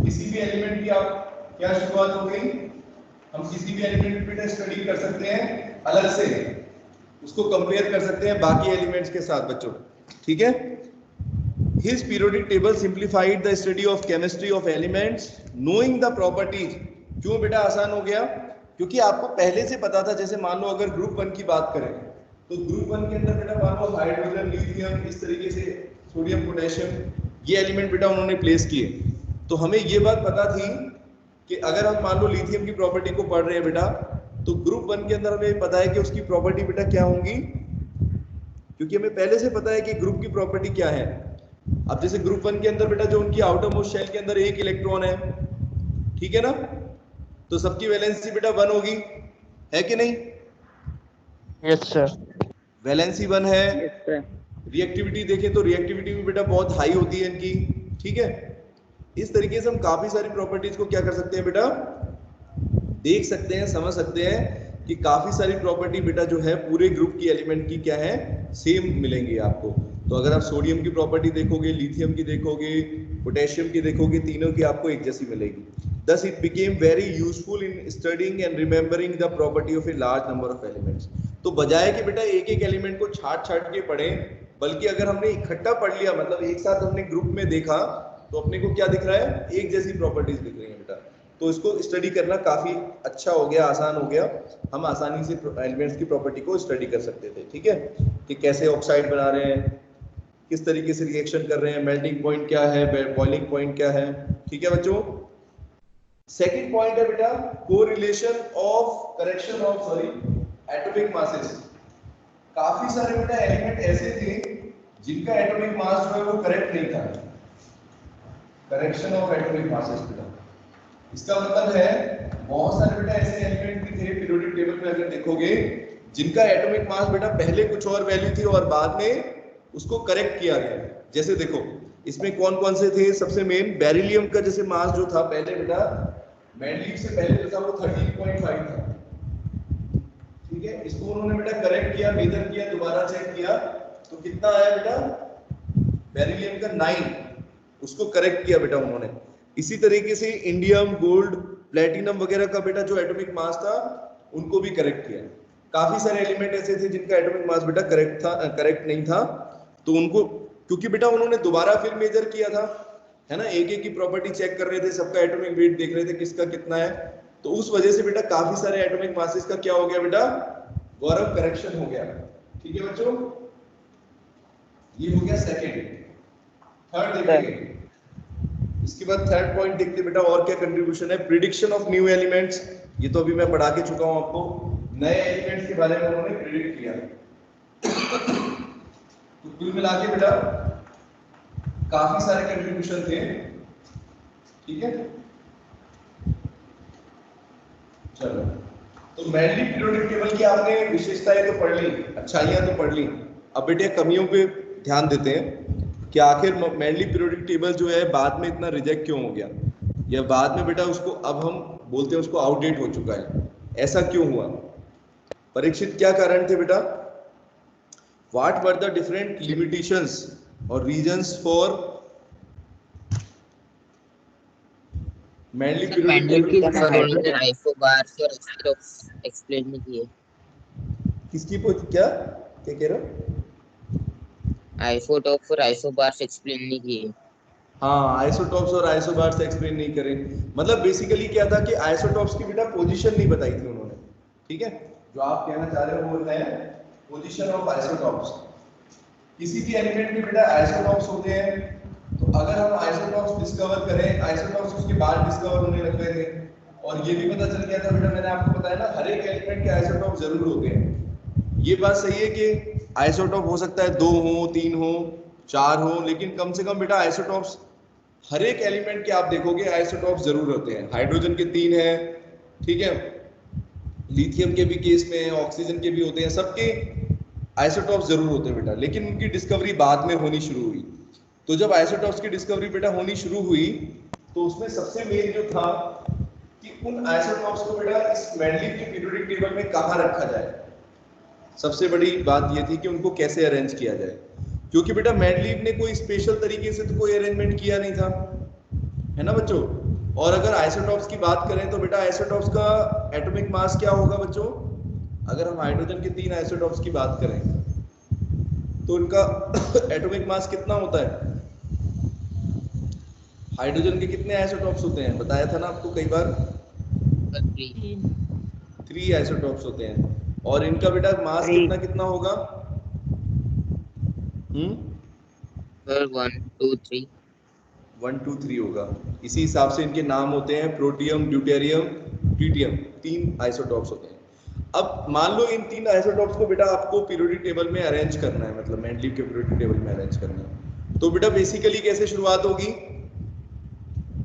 किसी भी एलिमेंट की आप क्या शुरुआत हो गई, हम किसी भी एलिमेंट पे स्टडी कर सकते हैं, अलग से उसको कंपेयर कर सकते हैं बाकी एलिमेंट्स के साथ बच्चों, ठीक है। His periodic table simplified the study of chemistry of elements, knowing the properties। क्यों बेटा आसान हो गया? क्योंकि आपको पहले से पता था। जैसे मान लो अगर ग्रुप 1 की बात करें तो ग्रुप 1 के अंदर बेटा मान लो हाइड्रोजन, लिथियम, इस तरीके से सोडियम, पोटेशियम, ये एलिमेंट बेटा उन्होंने प्लेस किए। तो हमें ये बात पता थी कि अगर हम मान लो लिथियम की प्रॉपर्टी को पढ़ रहे हैं बेटा, तो ग्रुप 1 के अंदर हमें पता है कि उसकी प्रॉपर्टी बेटा क्या होंगी, क्योंकि हमें पहले से पता है कि ग्रुप की प्रॉपर्टी क्या है। अब जैसे ग्रुप 1 के अंदर बेटा जो उनकी आउटर मोस्ट शेल के अंदर एक इलेक्ट्रॉन है, ठीक है ना, तो सबकी वैलेंसी बेटा 1 होगी, है कि नहीं? Yes sir. वैलेंसी 1 है। Yes, sir. रिएक्टिविटी देखें तो रिएक्टिविटी भी बेटा बहुत हाई होती है इनकी, ठीक है। इस तरीके से हम काफी सारी प्रॉपर्टीज को क्या कर सकते हैं बेटा, देख सकते हैं, समझ सकते हैं कि काफी सारी प्रॉपर्टी बेटा जो है पूरे ग्रुप की एलिमेंट की क्या है, सेम मिलेंगी आपको। तो अगर आप सोडियम की प्रॉपर्टी देखोगे, लिथियम की देखोगे, पोटेशियम की देखोगे, तीनों की आपको एक जैसी मिलेगी। Thus it became very useful in studying and remembering the property of a large number of elements। तो बजाय कि बेटा एक एक एलिमेंट को छाट छाट के पढ़ें, बल्कि अगर हमने इकट्ठा पढ़ लिया, मतलब एक साथ हमने ग्रुप में देखा, तो अपने को क्या दिख रहा है, एक जैसी प्रॉपर्टीज दिख रही है बेटा। तो इसको स्टडी करना काफी अच्छा हो गया, आसान हो गया, हम आसानी से एलिमेंट्स की प्रॉपर्टी को स्टडी कर सकते थे। ठीक है, कि कैसे ऑक्साइड बना रहे हैं, किस तरीके से रिएक्शन कर रहे हैं, मेल्टिंग पॉइंट क्या है, बॉइलिंग पॉइंट क्या है। ठीक है बच्चों, सेकंड पॉइंट है बेटा correlation of correction of atomic masses. काफी सारे बेटा एलिमेंट ऐसे थे जिनका एटॉमिक मास जो है वो करेक्ट नहीं था। करेक्शन ऑफ एटॉमिक मासेस बेटा, इसका मतलब है बहुत सारे बेटा ऐसे एलिमेंट भी थे पीरियोडिक टेबल में, अगर देखोगे, जिनका एटॉमिक मास बेटा पहले कुछ और वैल्यू थी और बाद में उसको करेक्ट किया गया। जैसे देखो इसमें कौन कौन से थे, सबसे मेन बेरिलियम का जैसे मास जो था पहले बेटा, मैंडलीव से पहले जो था वो 13.5 था। ठीक है, इसको उन्होंने बेटा करेक्ट किया, मेजर किया, दोबारा चेक किया, तो कितना आया बेटा, बेरिलियम का 9, उसको करेक्ट किया बेटा उन्होंने। इसी तरीके से इंडियम, गोल्ड, प्लेटिनम वगैरह का बेटा जो एटॉमिक मास था उनको भी करेक्ट किया। काफी सारे एलिमेंट ऐसे थे जिनका एटॉमिक मास बेटा करेक्ट नहीं था, तो उनको, क्योंकि बेटा उन्होंने दोबारा फिर मेजर किया था, है ना, एक एक की प्रॉपर्टी चेक कर रहे थे, सबका एटॉमिक वेट देख रहे थे किसका कितना है, तो उस वजह से बेटा काफी सारे एटॉमिक मासेस का क्या हो गया बेटा, गौरव करेक्शन हो गया। ठीक है बच्चों, ये हो गया सेकंड। थर्ड देखेंगे, इसके बाद थर्ड पॉइंट देखते बेटा और क्या कंट्रीब्यूशन है, प्रिडिक्शन ऑफ न्यू एलिमेंट्स। ये तो अभी मैं पढ़ा के चुका हूं आपको, नए एलिमेंट्स के बारे में उन्होंने प्रिडिक्ट किया। तो कुल मिला के बेटा काफी सारे कंट्रीब्यूशन थे। ठीक है, चलो, तो मैंडलीव पीरियोडिक टेबल की आपने विशेषताएं तो पढ़ ली, अच्छाइयां तो पढ़ ली, अब बेटे कमियों पे ध्यान देते हैं कि आखिर मैंडलीव पीरियोडिक टेबल जो है बाद में इतना रिजेक्ट क्यों हो गया, या बाद में बेटा उसको अब हम बोलते हैं उसको आउटडेट हो चुका है, ऐसा क्यों हुआ? परीक्षित क्या कारण थे बेटा? What were the different limitations और reasons for Mendeleev periodic table? Isobars और एक्सप्लेन नहीं किए। किसकी क्या क्या कह रहे हो? आइसोटॉप्स और आइसोबार्स एक्सप्लेन नहीं किए। हाँ, आइसोटॉप्स और आइसोबार्स एक्सप्लेन नहीं करें, मतलब बेसिकली क्या था कि आइसोटॉप्स की बेटा पोजीशन नहीं बताई थी उन्होंने। ठीक है, जो आप कहना चाह रहे हो वो है पोजीशन ऑफ आइसोटॉप्स। किसी भी एलिमेंट के बेटा आइसोटॉप्स होते हैं, तो अगर हम आइसोटॉप्स डिस्कवर करें, आइसोटॉप्स उसके बाद डिस्कवर होने लग गए थे, और ये भी पता चल गया था बेटा, मैंने आपको बताया ना, हर एक एलिमेंट के आइसोटॉप जरूर होते हैं। ये बात सही है कि आइसोटॉप हो सकता है 2 हो, 3 हो, 4 हो, लेकिन कम से कम बेटा आइसोटॉप्स हर एक एलिमेंट के आप देखोगे आइसोटॉप्स जरूर होते हैं। हाइड्रोजन के 3 हैं, ठीक है, लिथियम के भी केस में है, ऑक्सीजन के भी होते हैं, सबके आइसोटॉप्स जरूर होते हैं बेटा, लेकिन उनकी डिस्कवरी बाद में होनी शुरू हुई। तो जब आइसोटॉप्स की डिस्कवरी बेटा होनी शुरू हुई, तो उसमें सबसे मेन जो था कि उन आइसोटॉप्स को बेटा इस मैंडलीव के पीरियोडिक टेबल में कहाँ रखा जाए। सबसे बड़ी बात ये थी कि उनको कैसे अरेंज किया जाए, क्योंकि बेटा मैंडलीव ने कोई स्पेशल तरीके से तो कोई अरेंजमेंट किया नहीं था, है ना बच्चों। और अगर आइसोटॉप्स की बात करें तो बेटा आइसोटॉप्स का एटॉमिक मास क्या होगा बच्चों? अगर हम हाइड्रोजन के 3 आइसोटॉप्स की बात करें तो उनका एटॉमिक मास कितना होता है? हाइड्रोजन के कितने आइसोटॉप्स होते हैं, बताया था ना आपको कई बार, 3 आइसोटॉप्स होते हैं। और इनका बेटा मास कितना कितना होगा? 1 2 3 1 2 3 होगा। इसी हिसाब से इनके नाम होते हैं, प्रोटियम, ड्यूटेरियम, ट्रिटियम, 3 आइसोटॉप्स होते हैं। अब मान लो इन 3 आइसोटॉप्स को बेटा आपको पीरियोडिक टेबल में अरेंज करना है, मतलब मैंडलीव के पीरियोडिक टेबल में अरेंज करना है, तो बेटा बेसिकली कैसे शुरुआत होगी?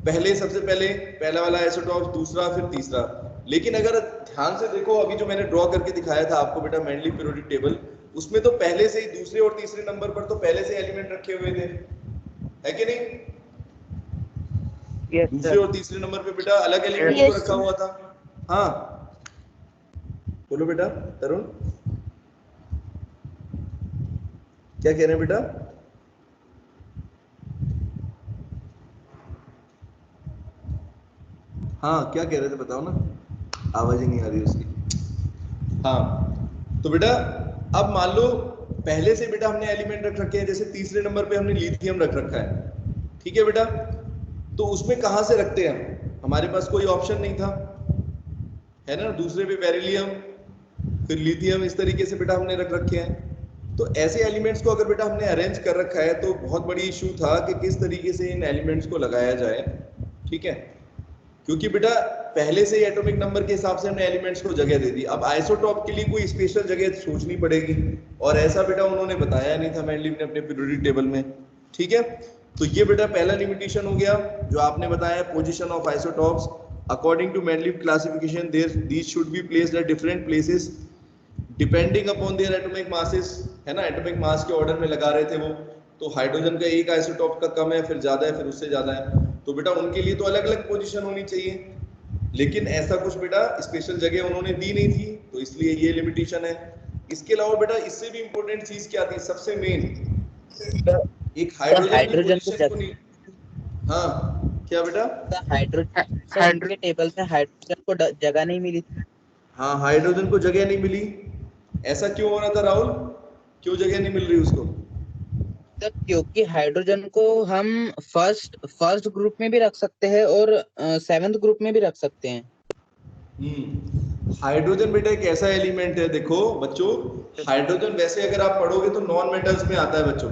पहले सबसे पहले पहला वाला आइसोटॉप, दूसरा, फिर तीसरा। लेकिन अगर ध्यान से देखो, अभी जो मैंने ड्रॉ करके दिखाया था आपको बेटा मैंडलीव पीरियोडिक टेबल, उसमें तो पहले से ही दूसरे और तीसरे नंबर पर तो पहले से एलिमेंट रखे हुए थे, है कि नहीं? Yes, दूसरे और तीसरे नंबर पे बेटा अलग एलिमेंट Yes, तो रखा हुआ था। हाँ बोलो बेटा तरुण, क्या कह रहे हैं बेटा? हाँ क्या कह रहे थे बताओ ना, आवाज ही नहीं आ रही उसकी। हाँ तो बेटा अब मान लो पहले से बेटा हमने एलिमेंट रख रखे हैं, जैसे तीसरे नंबर पे हमने लिथियम रख रखा है, ठीक है बेटा। तो उसमें कहां से रखते हैं हम, हमारे पास कोई ऑप्शन नहीं था, है ना। दूसरे पे बेरिलियम, फिर लिथियम, इस तरीके से बेटा हमने रख रखे हैं। तो ऐसे एलिमेंट्स को अगर बेटा हमने अरेंज कर रखा है तो बहुत बड़ी इशू था कि किस तरीके से इन एलिमेंट्स को लगाया जाए, ठीक है। क्योंकि बेटा पहले से ही एटॉमिक नंबर के हिसाब से हमने एलिमेंट्स को जगह दे दी, अब आइसोटॉप के लिए कोई स्पेशल जगह सोचनी पड़ेगी, और ऐसा बेटा उन्होंने बताया नहीं था मेंडलीव ने अपने पीरियोडिक टेबल में, ठीक है। तो ये बेटा पहला लिमिटेशन हो गया जो आपने बताया, position of isotopes according to Mendeleev classification these should be placed at different places depending upon their atomic masses, है ना। एटॉमिक मास के ऑर्डर में लगा रहे थे वो, तो हाइड्रोजन का एक आइसोटॉप का कम है, फिर ज्यादा है, फिर उससे ज्यादा है, तो बेटा उनके लिए तो अलग अलग पोजीशन होनी चाहिए, लेकिन ऐसा कुछ बेटा स्पेशल जगह उन्होंने दी नहीं थी, तो इसलिए ये लिमिटेशन है। इसके अलावा बेटा इससे भी इंपॉर्टेंट चीज क्या थी, सबसे मेन एक हाइड्रोजन को नहीं, हाँ क्या बेटा, हाइड्रोजन के टेबल में हाइड्रोजन को जगह नहीं मिली थी। हाँ हाइड्रोजन को जगह नहीं मिली, ऐसा क्यों हो रहा था राहुल, क्यों जगह नहीं मिल रही उसको? क्योंकि हाइड्रोजन को हम फर्स्ट ग्रुप में भी रख सकते हैं और सेवेंथ ग्रुप में भी रख सकते हैं। हाइड्रोजन बेटा एक ऐसा एलिमेंट है, देखो बच्चों, हाइड्रोजन वैसे अगर आप पढ़ोगे तो नॉन मेटल्स में आता है बच्चों,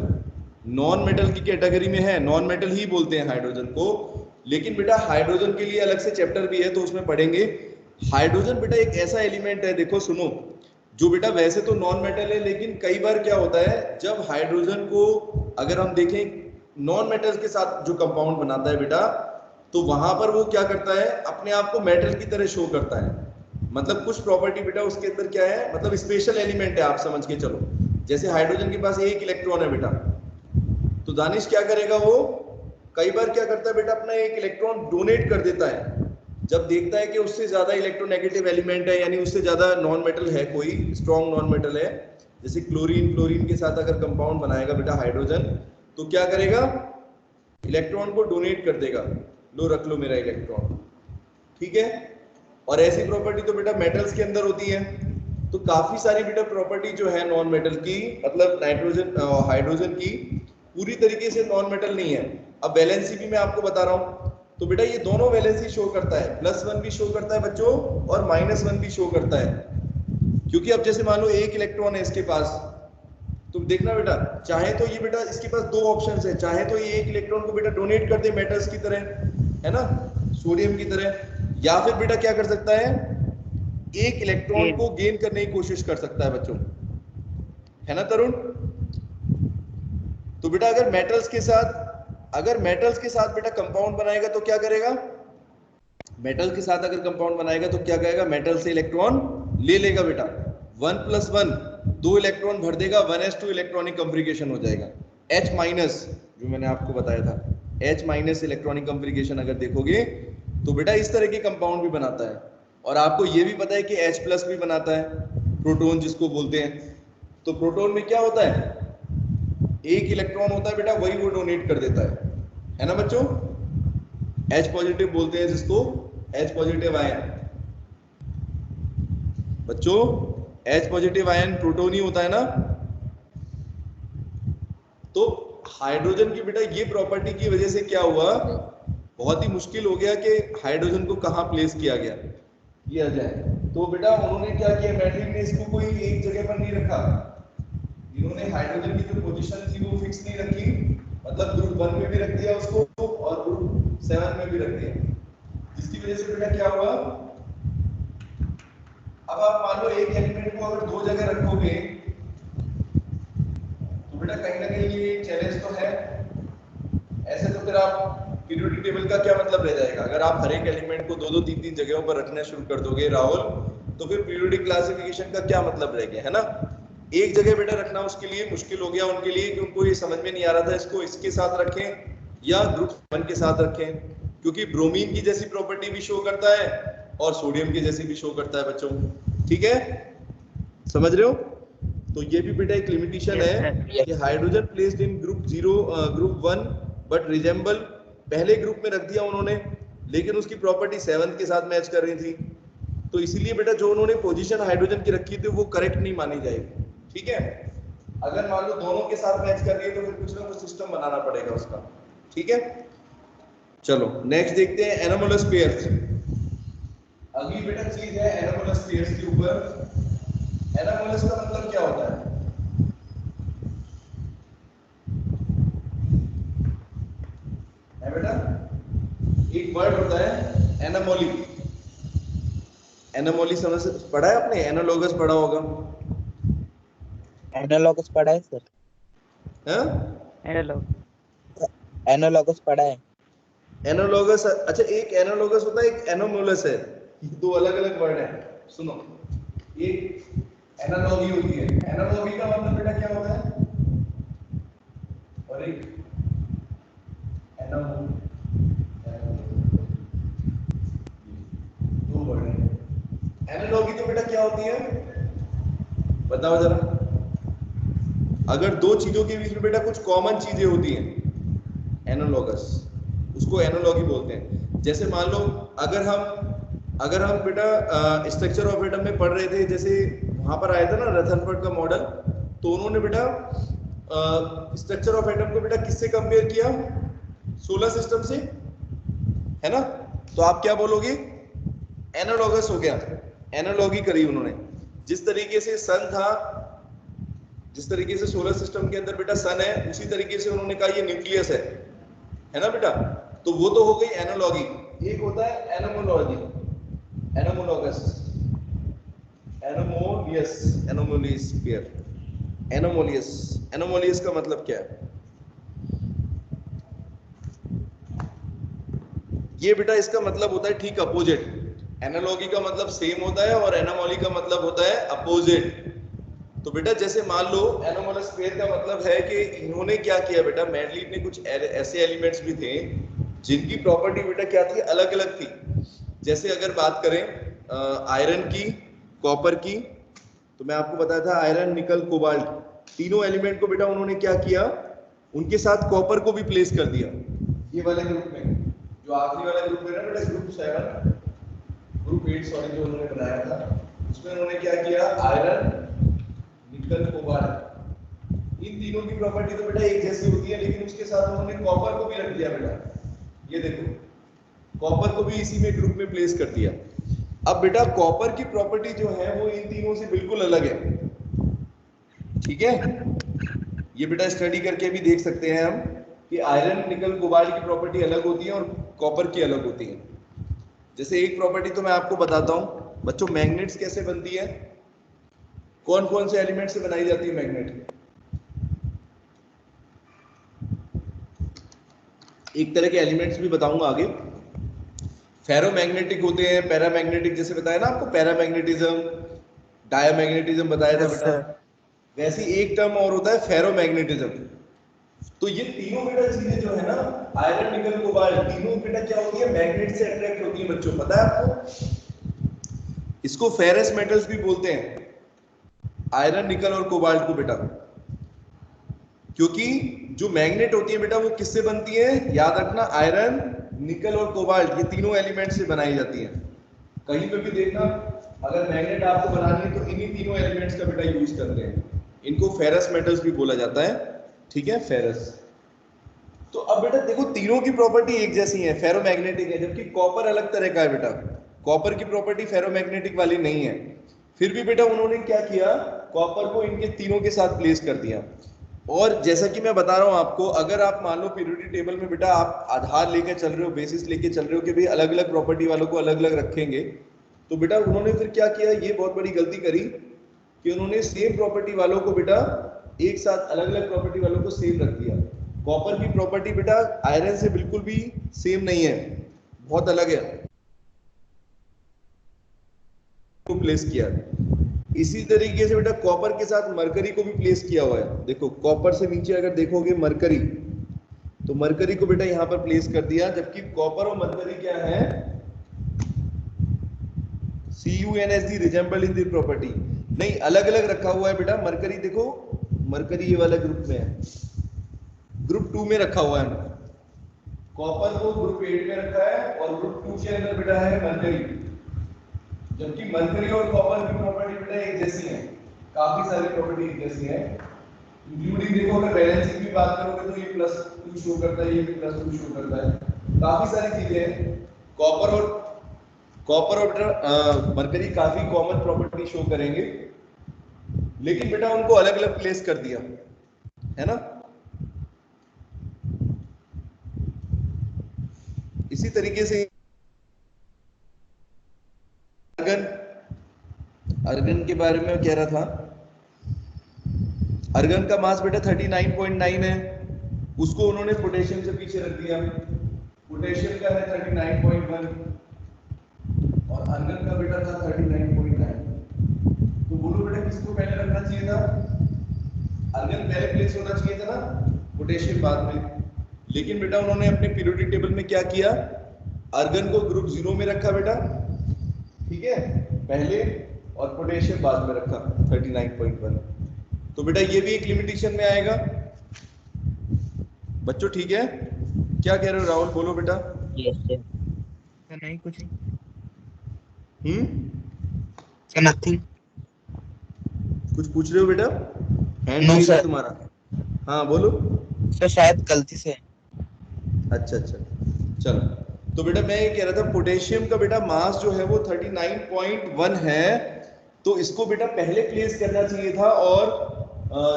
नॉन मेटल की कैटेगरी में है, नॉन मेटल ही बोलते हैं हाइड्रोजन को। लेकिन बेटा हाइड्रोजन के लिए अलग से चैप्टर भी है, तो उसमें पढ़ेंगे। हाइड्रोजन बेटा एक ऐसा एलिमेंट है, देखो सुनो, जो बेटा वैसे तो नॉन मेटल है, लेकिन कई बार क्या होता है, जब हाइड्रोजन को अगर हम देखें नॉन मेटल्स के साथ जो कंपाउंड बनाता है बेटा, तो वहां पर वो क्या करता है, अपने आप को मेटल की तरह शो करता है। मतलब कुछ प्रॉपर्टी बेटा उसके अंदर क्या है, मतलब स्पेशल एलिमेंट है, आप समझ के चलो। जैसे हाइड्रोजन के पास एक इलेक्ट्रॉन है बेटा, तो दानिश क्या करेगा, वो कई बार क्या करता है बेटा, अपना एक इलेक्ट्रॉन डोनेट कर देता है, जब देखता है कि उससे ज्यादा इलेक्ट्रोनेगेटिव एलिमेंट है, यानी उससे ज्यादा नॉन मेटल है, कोई स्ट्रॉन्ग नॉन मेटल है, जैसे क्लोरीन के साथ अगर कंपाउंड बनाएगा बेटा हाइड्रोजन, तो क्या करेगा, इलेक्ट्रॉन को डोनेट कर देगा, लो रख लो मेरा इलेक्ट्रॉन, ठीक है। और ऐसी प्रॉपर्टी तो बेटा मेटल्स के अंदर होती है। तो काफी सारी बेटा प्रॉपर्टी जो है नॉन मेटल की, मतलब नाइट्रोजन हाइड्रोजन की पूरी तरीके से नॉन मेटल नहीं है। अब वैलेंसी भी मैं आपको बता रहा हूं, तो बेटा ये दोनों वैलेंसी शो करता है, +1 भी शो करता है बच्चों और -1 भी शो करता है। क्योंकि अब जैसे मान लो एक इलेक्ट्रॉन है इसके पास, तो देखना बेटा, चाहे तो ये बेटा इसके पास दो ऑप्शंस है, चाहे तो ये एक इलेक्ट्रॉन को बेटा डोनेट कर दे मेटल्स की तरह, है ना, सोडियम की तरह, या फिर बेटा क्या कर सकता है, एक इलेक्ट्रॉन को गेन करने की कोशिश कर सकता है बच्चों, है ना तरुण। तो बेटा अगर मेटल्स के साथ बेटा कंपाउंड बनाएगा तो क्या करेगा, मेटल के साथ अगर कंपाउंड बनाएगा तो क्या करेगा, मेटल से इलेक्ट्रॉन ले लेगा बेटा, 1+1 2 इलेक्ट्रॉन भर देगा, 1s2 इलेक्ट्रॉनिक कॉन्फ़िगरेशन हो जाएगा। H- जो मैंने आपको बताया था, H- इलेक्ट्रॉनिक कॉन्फ़िगरेशन अगर देखोगे तो बेटा इस तरह के कंपाउंड भी बनाता है। और आपको ये भी पता है कि H+ भी बनाता है, प्रोटॉन जिसको बोलते हैं। तो प्रोटॉन में क्या होता है, एक इलेक्ट्रॉन होता है बेटा, वही वो डोनेट कर देता है ना बच्चों। H+ बोलते हैं जिसको, H+ आयन बच्चों, H+ आयन प्रोटॉन ही होता है ना। तो हाइड्रोजन की बेटा ये प्रॉपर्टी की वजह से क्या हुआ, बहुत ही मुश्किल हो गया कि हाइड्रोजन को कहां प्लेस किया जाए। तो बेटा उन्होंने क्या किया, मेंडलीव ने इसको कोई एक जगह पर नहीं रखा, इन्होंने हाइड्रोजन की जो पोजीशन थी वो फिक्स नहीं रखी, मतलब ग्रुप 1 में भी रख दिया उसको और ग्रुप 7 में भी रख दिया, जिसकी वजह से बेटा क्या हुआ, अब आप मान लो एक एलिमेंट को अगर दो जगह रखोगे तो बेटा कहीं ना कहीं ये चैलेंज तो है। ऐसे तो फिर आप पीरियोडिक टेबल का क्या मतलब रह जाएगा, अगर आप हर एक एलिमेंट को 2-2 3-3 जगहों पर रखना शुरू कर दोगे राहुल, तो फिर पीरियोडिक क्लासिफिकेशन का क्या मतलब रह गया, है ना। एक जगह बेटा रखना उसके लिए मुश्किल हो गया उनके लिए, कि उनको ये समझ में नहीं आ रहा था इसको इसके साथ रखें या ग्रुप 1 के साथ रखें, क्योंकि ब्रोमीन की जैसी प्रॉपर्टी भी शो करता है और सोडियम की जैसी भी शो करता है बच्चों, ठीक है, समझ रहे हो। तो ये भी बेटा एक लिमिटेशन है कि hydrogen placed in group 1 but resemble, पहले ग्रुप में रख दिया उन्होंने, लेकिन उसकी प्रॉपर्टी 7 के साथ मैच कर रही थी, तो इसीलिए बेटा जो उन्होंने पोजीशन हाइड्रोजन की रखी थी वो करेक्ट नहीं मानी जाएगी, ठीक है। अगर मान लो दोनों के साथ मैच कर रही है तो फिर कुछ ना कुछ सिस्टम बनाना पड़ेगा उसका, ठीक है। चलो नेक्स्ट देखते हैं एनोमलस पेयर्स। अगली बेटा चीज है एनोमलस पेयर्स के ऊपर। एनोमलस का मतलब क्या होता है? बेटा एक वर्ड होता है एनामोली। एनामोली समझ पढ़ा है आपने? एनालॉगस पढ़ा होगा। एनालॉगस पढ़ा है सर। हाँ एनालॉगस पढ़ा है। एनालॉगस, अच्छा एक एनालॉगस होता है, एक एनोमोलस है, ये दो अलग अलग वर्ड है। सुनो, एक एनालॉगी होती है, एनालॉगी का मतलब बेटा क्या होता है, और एक एनामो, दो वर्ड है। एनालॉगी तो बेटा क्या होती है बताओ जरा। अगर दो चीजों के बीच में बेटा कुछ कॉमन चीजें होती हैं, एनालॉगस, उसको एनालॉगी बोलते हैं। जैसे मान लो अगर हम बेटा स्ट्रक्चर ऑफ एटम में पढ़ रहे थे, जैसे वहां पर आया था ना रदरफोर्ड का मॉडल, तो उन्होंने बेटा स्ट्रक्चर ऑफ एटम को बेटा किससे कंपेयर किया? सोलर सिस्टम से, है ना। तो आप क्या बोलोगे? एनालॉगस हो गया, एनालॉगी करी उन्होंने। जिस तरीके से सन था, जिस तरीके से सोलर सिस्टम के अंदर बेटा सन है, उसी तरीके से उन्होंने कहा ये न्यूक्लियस है ना बेटा। तो वो तो हो गई एनालॉगी। एक होता है एनोमोलॉजी, एनोमोलॉगस, एनोमोलियस, एनोमोलियस पेयर, एनोमोलियस। एनोमोलियस का मतलब क्या है? ये बेटा इसका मतलब होता है ठीक अपोजिट। एनालॉगी का मतलब सेम होता है और एनामोली का मतलब होता है अपोजिट। तो बेटा जैसे मान लो एनोमोलस पेयर का मतलब है कि इन्होंने क्या किया बेटा, मैडलिब ने कुछ ऐसे एलिमेंट्स भी थे जिनकी प्रॉपर्टी बेटा क्या थी, अलग अलग थी। जैसे अगर बात करें आयरन की, कॉपर की, तो मैं आपको बताया था आयरन, निकल, कोबाल्ट, तीनों एलिमेंट को बेटा उन्होंने क्या किया, उनके साथ कॉपर को भी प्लेस कर दिया ये वाले ग्रुप में। जो आखिरी वाला ग्रुप है ना बेटा, ग्रुप 7, ग्रुप 8 सॉरी, जो उन्होंने बनाया था, उसमें उन्होंने क्या किया, आयरन, निकल, कोबाल्ट, इन तीनों की प्रॉपर्टी तो बेटा एक जैसी होती है, लेकिन उसके साथ उन्होंने कॉपर को भी रख दिया बेटा। ये देखो, कॉपर को भी इसी में ग्रुप में प्लेस कर दिया। अब बेटा कॉपर की प्रॉपर्टी जो है वो इन तीनों से बिल्कुल अलग है, ठीक है। ये बेटा स्टडी करके भी देख सकते हैं हम कि आयरन, निकल, कोबाल्ट की प्रॉपर्टी अलग होती है और कॉपर की अलग होती है। जैसे एक प्रॉपर्टी तो मैं आपको बताता हूं बच्चों, मैग्नेट्स कैसे बनती है, कौन कौन से एलिमेंट से बनाई जाती है मैग्नेट। एक तरह के एलिमेंट्स भी बताऊंगा आगे। फेरोमैग्नेटिक होते हैं, पैरामैग्नेटिक, जैसे बताया ना आपको, पैरामैग्नेटिज्म, डायमैग्नेटिज्म बताया था बेटा। वैसे एक टर्म और होता है फेरोमैग्नेटिज्म। तो ये तीनों बेटा चीजें जो है ना, आयरन, निकल, कोबाल्ट, तीनों बेटा क्या होती है, मैग्नेट से अट्रैक्ट होती है बच्चों, पता है आपको। इसको फेरस मेटल्स भी बोलते हैं, आयरन, निकल और कोबाल्ट को बेटा, क्योंकि जो मैग्नेट होती है बेटा वो किससे बनती है, याद रखना, आयरन, निकल और कोबाल्ट, ये तीनों एलिमेंट से बनाई जाती है। कहीं पे भी देखना अगर मैग्नेट आपको बनानी है तो इन्हीं तीनों एलिमेंट्स का बेटा यूज करते हैं। इनको फेरस मेटल्स भी बोला जाता है, ठीक है, फेरस। तो अब बेटा देखो तीनों की प्रॉपर्टी एक जैसी है, फेरोमैग्नेटिक है, जबकि कॉपर अलग तरह का है बेटा। कॉपर की प्रॉपर्टी फेरोमैग्नेटिक वाली नहीं है। फिर भी बेटा उन्होंने क्या किया, कॉपर को इनके तीनों के साथ प्लेस कर दिया। और जैसा कि मैं बता रहा हूं आपको, अगर आप मान लो पीरियोडिक टेबल में बेटा आप आधार लेके चल रहे हो, बेसिस लेके चल रहे हो कि भाई अलग अलग प्रॉपर्टी वालों को अलग अलग रखेंगे, तो बेटा उन्होंने फिर क्या किया, ये बहुत बड़ी गलती करी कि उन्होंने सेम प्रॉपर्टी वालों को बेटा एक साथ अलग अलग प्रॉपर्टी वालों को सेम रख दिया। कॉपर की प्रॉपर्टी बेटा आयरन से बिल्कुल भी सेम नहीं है, बहुत अलग है, को प्लेस किया। इसी तरीके से बेटा कॉपर के साथ मरकरी को भी प्लेस किया हुआ है। देखो कॉपर से नीचे अगर देखोगे मरकरी, तो मरकरी को बेटा यहां पर प्लेस कर दिया, जबकि कॉपर और मरकरी क्या है, CuNSD रिजेंबल इन दी प्रॉपर्टी, नहीं अलग अलग रखा हुआ है बेटा। मरकरी देखो, मरकरी ये वाला ग्रुप में है, ग्रुप 2 में रखा हुआ है, कॉपर को ग्रुप 8 में रखा है और ग्रुप 2 के अंदर बेटा है मरकरी। जबकि मरकरी और कॉपर की प्रॉपर्टी बेटा एक जैसी है, काफी सारी प्रॉपर्टी एक जैसी है, इंक्लूडिंग देखो अगर वैलेंसी की बात करोगे तो ये +2 शो करता है, ये भी +2 शो करता है, काफी सारी चीजें हैं। कॉपर और मरकरी काफी कॉमन प्रॉपर्टी शो करेंगे, लेकिन बेटा उनको अलग अलग प्लेस कर दिया है ना। इसी तरीके से अर्गन के बारे में कह रहा था, अर्गन का मास बेटा 39.9 है, उसको उन्होंने पोटेशियम से पीछे रख दिया। पोटेशियम का है 39.1 और अर्गन का बेटा था 39.9। तो बोलो बेटा किसको पहले रखना चाहिए था? अर्गन पहले प्लेस होना चाहिए था ना, पोटेशियम बाद में। लेकिन बेटा उन्होंने अपने पीरियोडिक टेबल में क्या किया, अर्गन को ग्रुप 0 में रखा बेटा, ठीक है, पहले, और पोटेशियम बाद में रखा 39.1। तो बेटा ये भी एक लिमिटेशन में आएगा बच्चों, ठीक है? क्या कह रहे हो राहुल, बोलो बेटा। नहीं कुछ नथिंग। कुछ पूछ रहे हो बेटा? हैंड No, नहीं sir. तुम्हारा? हाँ बोलो। सर शायद गलती से। अच्छा चलो। तो बेटा मैं ये कह रहा था, पोटेशियम का बेटा मास जो है वो 39.1 है, तो इसको बेटा पहले प्लेस करना चाहिए था, और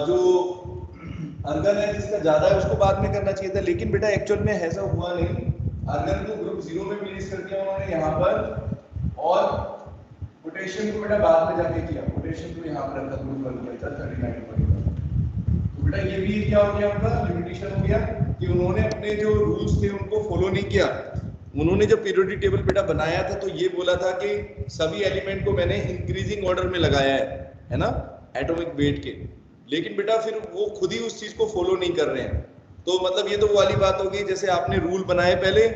जो अर्गन है जिसका ज्यादा है उसको बाद में करना चाहिए था। लेकिन बेटा एक्चुअल में ऐसा हुआ नहीं, अर्गन को ग्रुप 0 में प्लेस कर दिया उन्होंने यहाँ पर, और पोटेशियम को बेटा बाद में जाके किया, पोटेशियम को यहाँ पर रखा ग्रुप 1 में 39.1। तो बेटा ये भी क्या हो गया, उनका लिमिटेशन हो गया कि उन्होंने अपने जो रूल्स थे उनको फॉलो नहीं किया। उन्होंने जब पीरियोडिक टेबल बेटा बनाया था तो ये बोला था कि सभी एलिमेंट को मैंने इंक्रीजिंग ऑर्डर में लगाया है ना, एटॉमिक वेट के। लेकिन बेटा फिर वो खुद ही उस चीज को फॉलो नहीं कर रहे हैं। तो मतलब ये तो वो वाली बात होगी जैसे आपने रूल बनाए पहले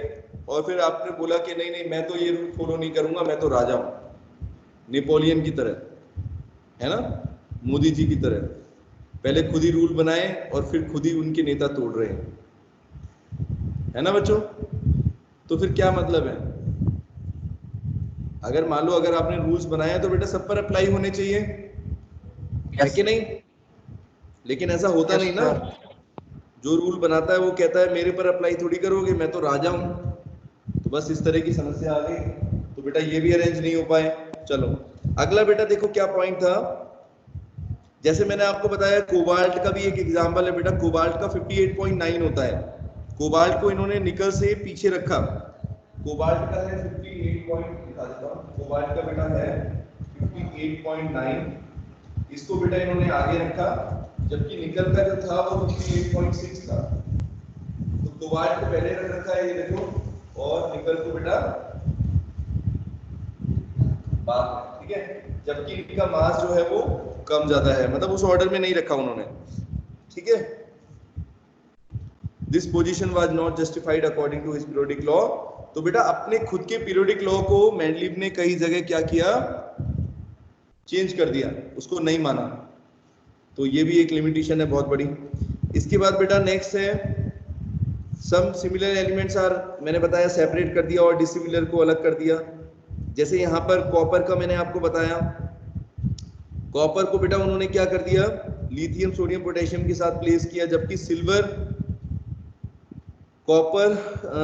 और फिर आपने बोला कि नहीं नहीं मैं तो ये रूल फॉलो नहीं करूंगा, मैं तो राजा हूं, नेपोलियन की तरह, है ना, मोदी जी की तरह। पहले खुद ही रूल बनाए और फिर खुद ही उनके नेता तोड़ रहे हैं, है ना बच्चों। तो फिर क्या मतलब है, अगर मान लो अगर आपने रूल्स बनाए तो बेटा सब पर अप्लाई होने चाहिए, है कि नहीं? लेकिन ऐसा होता नहीं ना, जो रूल बनाता है वो कहता है मेरे पर अप्लाई थोड़ी करोगे, मैं तो राजा हूं। तो बस इस तरह की समस्या आ गई, तो बेटा ये भी अरेंज नहीं हो पाए। चलो अगला बेटा देखो क्या पॉइंट था, जैसे मैंने आपको बताया कोबाल्ट का भी एक एग्जांपल है बेटा। कोबाल्ट का 58.9 होता है, कोबाल्ट को इन्होंने निकल से पीछे रखा। कोबाल्ट का है 58 दिखा देता हूं, कोबाल्ट का बेटा है 58.9, इसको बेटा इन्होंने आगे रखा, जबकि निकल का जो था वो 58.6 था। तो कोबाल्ट को पहले रख रखा है ये देखो, और निकल को बेटा बाद में, ठीक है, जबकि इनका मास जो है वो कम ज्यादा है, मतलब उस ऑर्डर में नहीं रखा उन्होंने, ठीक है। This position was not justified according to his periodic law. तो बेटा अपने खुद के पीरियोडिक लॉ को मेंडलीव ने कई जगह क्या किया, चेंज कर दिया, उसको नहीं माना। तो ये भी एक लिमिटेशन है बहुत बड़ी। इसके बाद बेटा नेक्स्ट है सम सिमिलर एलिमेंट्स आर, मैंने बताया सेपरेट कर दिया और डिसिमिलर को अलग कर दिया। जैसे यहाँ पर कॉपर का मैंने आपको बताया, कॉपर को बेटा उन्होंने क्या कर दिया, लिथियम सोडियम पोटेशियम के साथ प्लेस किया, जबकि सिल्वर, कॉपर,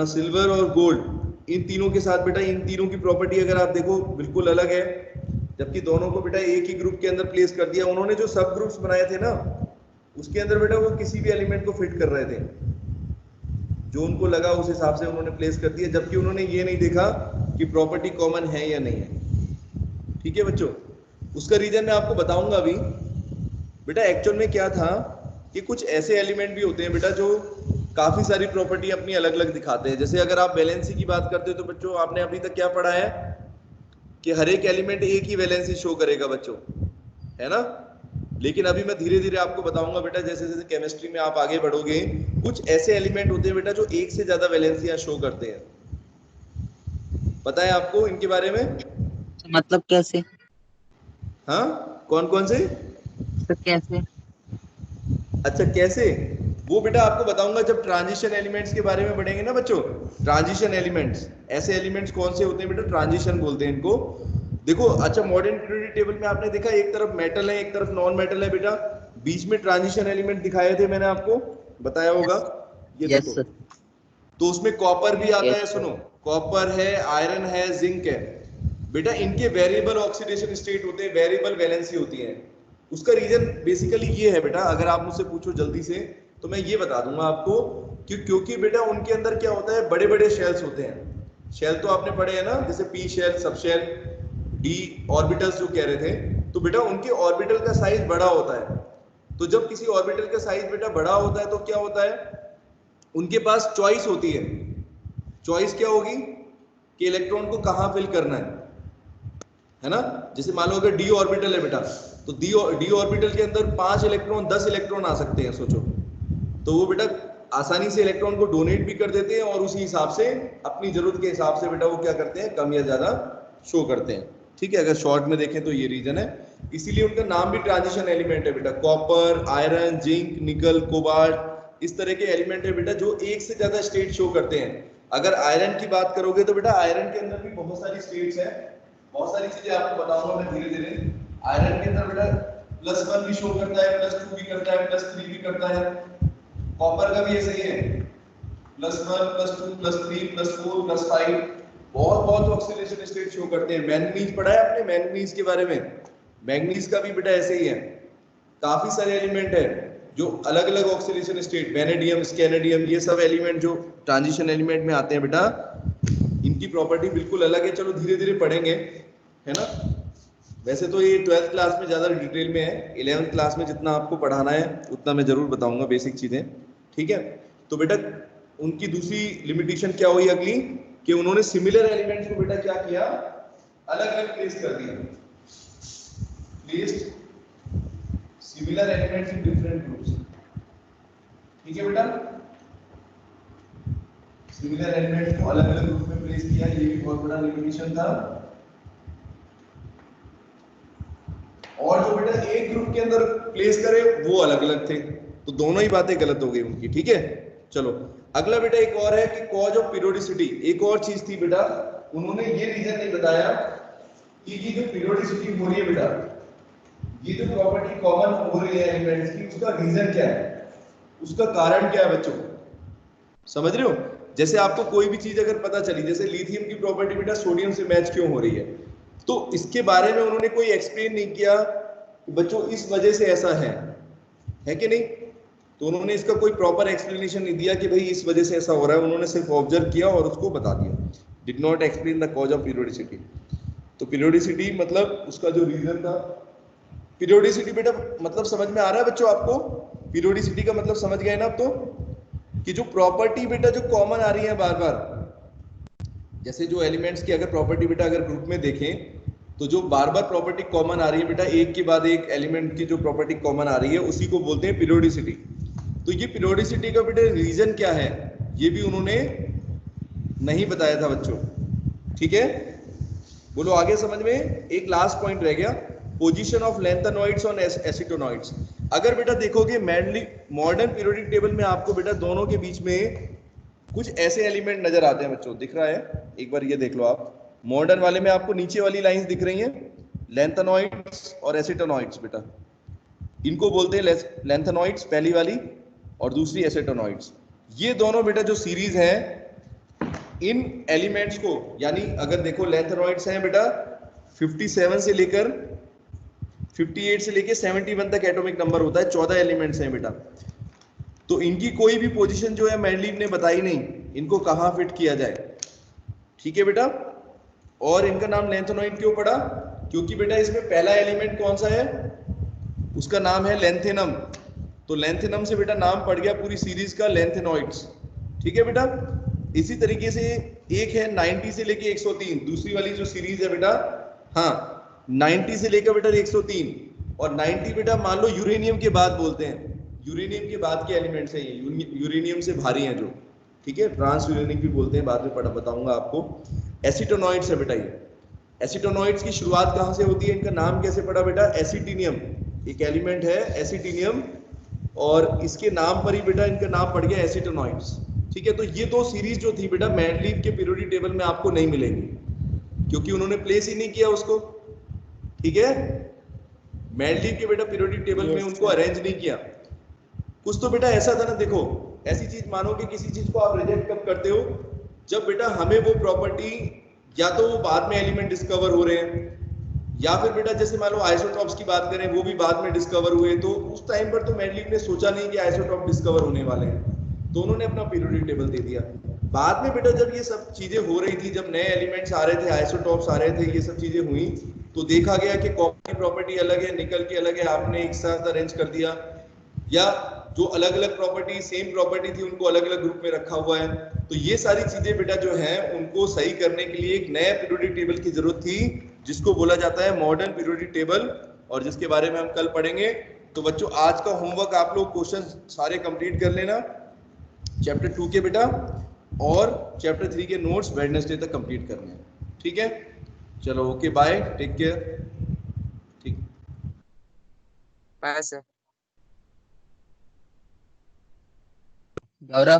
सिल्वर और गोल्ड, इन तीनों के साथ बेटा, इन तीनों की प्रॉपर्टी अगर आप देखो बिल्कुल अलग है, जबकि दोनों को बेटा एक ही ग्रुप के अंदर प्लेस कर दिया। उन्होंने जो सब ग्रुप्स बनाए थे ना, उसके अंदर बेटा वो किसी भी एलिमेंट को फिट कर रहे थे, जो उनको लगा उस हिसाब से उन्होंने प्लेस कर दिया, जबकि उन्होंने ये नहीं देखा कि प्रॉपर्टी कॉमन है या नहीं है, ठीक है बच्चों। उसका रीजन मैं आपको बताऊंगा अभी। बेटा एक्चुअल में क्या था कि कुछ ऐसे एलिमेंट भी होते हैं बेटा जो काफी सारी प्रॉपर्टी अपनी अलग अलग दिखाते हैं। जैसे अगर आप वैलेंसी की बात करते हो तो बच्चों आपने अभी तक क्या पढ़ा है कि हर एक एलिमेंट एक ही वैलेंसी शो करेगा बच्चों, है ना। लेकिन अभी मैं धीरे धीरे आपको बताऊंगा बेटा, जैसे जैसे केमिस्ट्री में आप आगे बढ़ोगे, कुछ ऐसे एलिमेंट होते हैं बेटा जो एक से ज्यादा वैलेंसियां शो करते हैं। पता है आपको इनके बारे में? मतलब कैसे? हाँ कौन कौन से? तो कैसे? अच्छा कैसे, वो बेटा आपको बताऊंगा जब ट्रांजिशन एलिमेंट्स के बारे में पढ़ेंगे ना बच्चों। ट्रांजिशन एलिमेंट्स, ऐसे एलिमेंट्स कौन से होते हैं बेटा, ट्रांजिशन बोलते हैं इनको। देखो अच्छा, मॉडर्न पीरियोडिक टेबल में आपने देखा एक तरफ मेटल है एक तरफ नॉन मेटल है बेटा, बीच में ट्रांजिशन एलिमेंट दिखाए थे मैंने आपको, बताया होगा, ये यस देखो। सर। तो उसमें कॉपर भी आता Yes, है, sir. सुनो, कॉपर है, आयरन है, जिंक है। बेटा इनके वेरिएबल ऑक्सीडेशन स्टेट होते हैं, वेरिएबल वैलेंसी होती है। उसका रीजन बेसिकली ये है बेटा, अगर आप मुझसे पूछो जल्दी से तो मैं ये बता दूंगा आपको कि क्योंकि बेटा उनके अंदर क्या होता है, बड़े बड़े शेल्स होते हैं। शेल तो आपने पढ़े हैं ना, जैसे P shell, sub shell, D orbitals जो कह रहे थे, तो बेटा उनके ऑर्बिटल का साइज बड़ा होता है। तो जब किसी ऑर्बिटल का साइज बेटा बड़ा होता है तो क्या होता है, उनके पास चॉइस होती है। चॉइस क्या होगी कि इलेक्ट्रॉन को कहां फिल करना है ना। जैसे मान लो अगर डी ऑर्बिटल है बेटा, तो डी ऑर्बिटल के अंदर 5 इलेक्ट्रॉन 10 इलेक्ट्रॉन आ सकते हैं, सोचो। तो वो बेटा आसानी से इलेक्ट्रॉन को डोनेट भी कर देते हैं और उसी हिसाब से अपनी जरूरत के हिसाब से बेटा वो क्या करते हैं, कम या ज्यादा शो करते हैं। ठीक है, अगर शॉर्ट में देखें तो ये रीजन है, इसीलिए उनका नाम भी ट्रांजिशन एलिमेंट है बेटा। कॉपर, आयरन, जिंक, निकल, कोबाल्ट, इस तरह के एलिमेंट है बेटा जो एक से ज्यादा स्टेट शो करते हैं। अगर आयरन की बात करोगे तो बेटा आयरन के अंदर भी बहुत सारी स्टेट्स हैं, बहुत सारी चीजें आपको बताऊंगा मैं धीरे धीरे। आयरन के अंदर बेटा +1 भी शो करता है, +2 भी करता है, +3 भी करता है। कॉपर का भी ऐसे ही है, +1, +2, +3, +4, +5, बहुत बहुत ऑक्सीडेशन स्टेट शो करते हैं। मैंगनीज पढ़ा है आपने, मैंगनीज के बारे में? मैंगनीज का भी बेटा ऐसे ही है। काफी सारे एलिमेंट है जो अलग अलग ऑक्सीडेशन स्टेट, वेनेडियम, स्कैनेडियम, ये सब एलिमेंट जो ट्रांजिशन एलिमेंट में आते हैं बेटा, इनकी प्रॉपर्टी बिल्कुल अलग है। चलो धीरे धीरे पढ़ेंगे, है ना। वैसे तो ये 12th क्लास में ज्यादा डिटेल में है, 11th क्लास में जितना आपको पढ़ाना है उतना मैं जरूर बताऊंगा, बेसिक चीजें। ठीक है, तो बेटा उनकी दूसरी लिमिटेशन क्या हुई अगली, कि उन्होंने सिमिलर एलिमेंट्स को बेटा क्या किया, अलग अलग प्लेस कर दिया। Placed similar elements in different groups. ठीक है बेटा, सिमिलर एलिमेंट्स को अलग अलग ग्रुप में प्लेस किया, ये भी बहुत बड़ा लिमिटेशन था। और जो बेटा एक ग्रुप के अंदर प्लेस करे वो अलग अलग थे, तो दोनों ही बातें गलत हो गई उनकी। ठीक है, चलो अगला बेटा एक और है कि कॉज ऑफ पीरियोडिसिटी। एक और चीज थी बेटा, उन्होंने ये रीजन नहीं बताया कि ये जो पीरियोडिसिटी हो रही है बेटा, ये जो प्रॉपर्टी कॉमन हो रही है एलिमेंट्स की, उसका रीजन क्या है, उसका कारण क्या है बच्चों, समझ रहे हो। जैसे आपको कोई भी चीज अगर पता चली, जैसे लिथियम की प्रॉपर्टी बेटा सोडियम से मैच क्यों हो रही है, तो इसके बारे में उन्होंने कोई एक्सप्लेन नहीं किया कि बच्चों इस वजह से ऐसा है कि नहीं। तो उन्होंने इसका कोई प्रॉपर एक्सप्लेनेशन नहीं दिया कि भाई इस वजह से ऐसा हो रहा है, उन्होंने सिर्फ ऑब्जर्व किया और उसको बता दिया। Did not explain the cause of periodicity. तो पीरियोडिसिटी मतलब उसका जो रीजन था, पीरियोडिसिटी बेटा मतलब समझ में आ रहा है बच्चों आपको, पीरियोडिसिटी का मतलब समझ गए ना आप, तो कि जो प्रॉपर्टी बेटा जो कॉमन आ रही है बार बार, जैसे जो एलिमेंट्स की अगर प्रॉपर्टी बेटा अगर ग्रुप में देखें तो जो बार बार प्रॉपर्टी कॉमन आ रही है बेटा, एक के बाद एक एलिमेंट की जो प्रॉपर्टी कॉमन आ रही है उसी को बोलते हैं पीरियोडिसिटी। तो ये पीरियोडिसिटी का बेटा रीजन क्या है ये भी उन्होंने नहीं बताया था बच्चों। ठीक है, बोलो आगे समझ में। एक लास्ट पॉइंट रह गया, पोजीशन ऑफ लैंथेनॉइड्स ऑन एसीटोनॉइड्स। अगर बेटा देखोगे मॉडर्न पीरियोडिक टेबल में आपको बेटा दोनों के बीच में कुछ ऐसे एलिमेंट नजर आते हैं बच्चों, दिख रहा है, एक बार ये देख लो आप। मॉडर्न वाले में आपको नीचे वाली लाइंस दिख रही हैं, लैंथेनॉइड्स और एसीटोनॉइड्स बेटा, इनको बोलते हैं लैंथेनॉइड्स पहली वाली और दूसरी एसीटोनॉइड्स। ये दोनों बेटा जो सीरीज है इन एलिमेंट्स को, यानी अगर देखो लैंथेनॉइड्स हैं बेटा 57 से लेकर 58 से लेकर 71 तक एटॉमिक नंबर होता है, 14 एलिमेंट्स हैं बेटा। तो इनकी कोई भी पोजीशन जो है मैंडलीव ने बताई नहीं, इनको कहां फिट किया जाए। ठीक है बेटा, और इनका नाम लैंथेनॉइड क्यों पड़ा, क्योंकि बेटा इसमें पहला एलिमेंट कौन सा है, उसका नाम है लैंथेनम। तो लैंथेनम से बेटा नाम पड़ गया पूरी सीरीज का लैंथेनॉइड्स। ठीक है बेटा, इसी तरीके से एक है 90 से लेके 103, दूसरी वाली जो सीरीज है बेटा, हाँ 90 से लेकर बेटा 103, और 90 बेटा मान लो यूरेनियम के बाद बोलते हैं, यूरेनियम के बाद के एलिमेंट्स हैं ये, यूरेनियम से भारी हैं जो। ठीक है, ट्रांस यूरेनिक भी बोलते हैं, बाद में पढ़ा बताऊंगा आपको। एसीटोनॉइड्स है बेटा ये। एसीटोनॉइड्स की शुरुआत कहां से होती है, इनका नाम कैसे पड़ा बेटा, एसिटिनियम, एक एलिमेंट है एसिटिनियम, और इसके नाम पर ही बेटा इनका नाम पड़ गया एसीटोनॉइड्स। ठीक है, तो ये दो सीरीज जो थी बेटा मैंडलीव के पीरियोडिक टेबल में आपको नहीं मिलेंगी, क्योंकि उन्होंने प्लेस ही नहीं किया उसको। ठीक है, मैंडलीव के बेटा पीरियोडिक टेबल में उनको अरेंज नहीं किया। कुछ तो बेटा ऐसा था ना, देखो ऐसी चीज मानो कि किसी चीज को आप रिजेक्ट कब करते हो, जब बेटा हमें वो प्रॉपर्टी या तो वो बाद में एलिमेंट डिस्कवर हो रहे हैं, या फिर बेटा जैसे मान लो आइसोटॉप्स की बात करें वो भी बाद में डिस्कवर हुए, तो उस टाइम पर तो मैंडलीव ने सोचा नहीं कि आइसोटॉप डिस्कवर होने वाले हैं, तो उन्होंने अपना पीरियोडिक टेबल दे दिया। बाद में बेटा जब ये सब चीजें हो रही थी, जब नए एलिमेंट्स आ रहे थे, आइसोटॉप्स आ रहे थे, ये सब चीजें हुई, तो देखा गया कि कॉपर की प्रॉपर्टी अलग है, निकल की अलग है, आपने एक साथ अरेंज कर दिया, या जो अलग अलग प्रॉपर्टी सेम प्रॉपर्टी थी उनको अलग अलग ग्रुप में रखा हुआ है। तो ये सारी चीजें बेटा जो हैं उनको सही करने के लिए एक नए पीरियोडिक टेबल की जरूरत थी, जिसको बोला जाता है मॉडर्न पीरियोडिक टेबल, और जिसके बारे में हम कल पढ़ेंगे। तो बच्चों आज का होमवर्क आप लोग क्वेश्चन सारे कंप्लीट कर लेना चैप्टर 2 के बेटा, और चैप्टर 3 के नोट्स वेडनेसडे तक कंप्लीट करने हैं, ठीक है? चलो ओके बाय, टेक केयर। ठीक, बाय सर। गौरव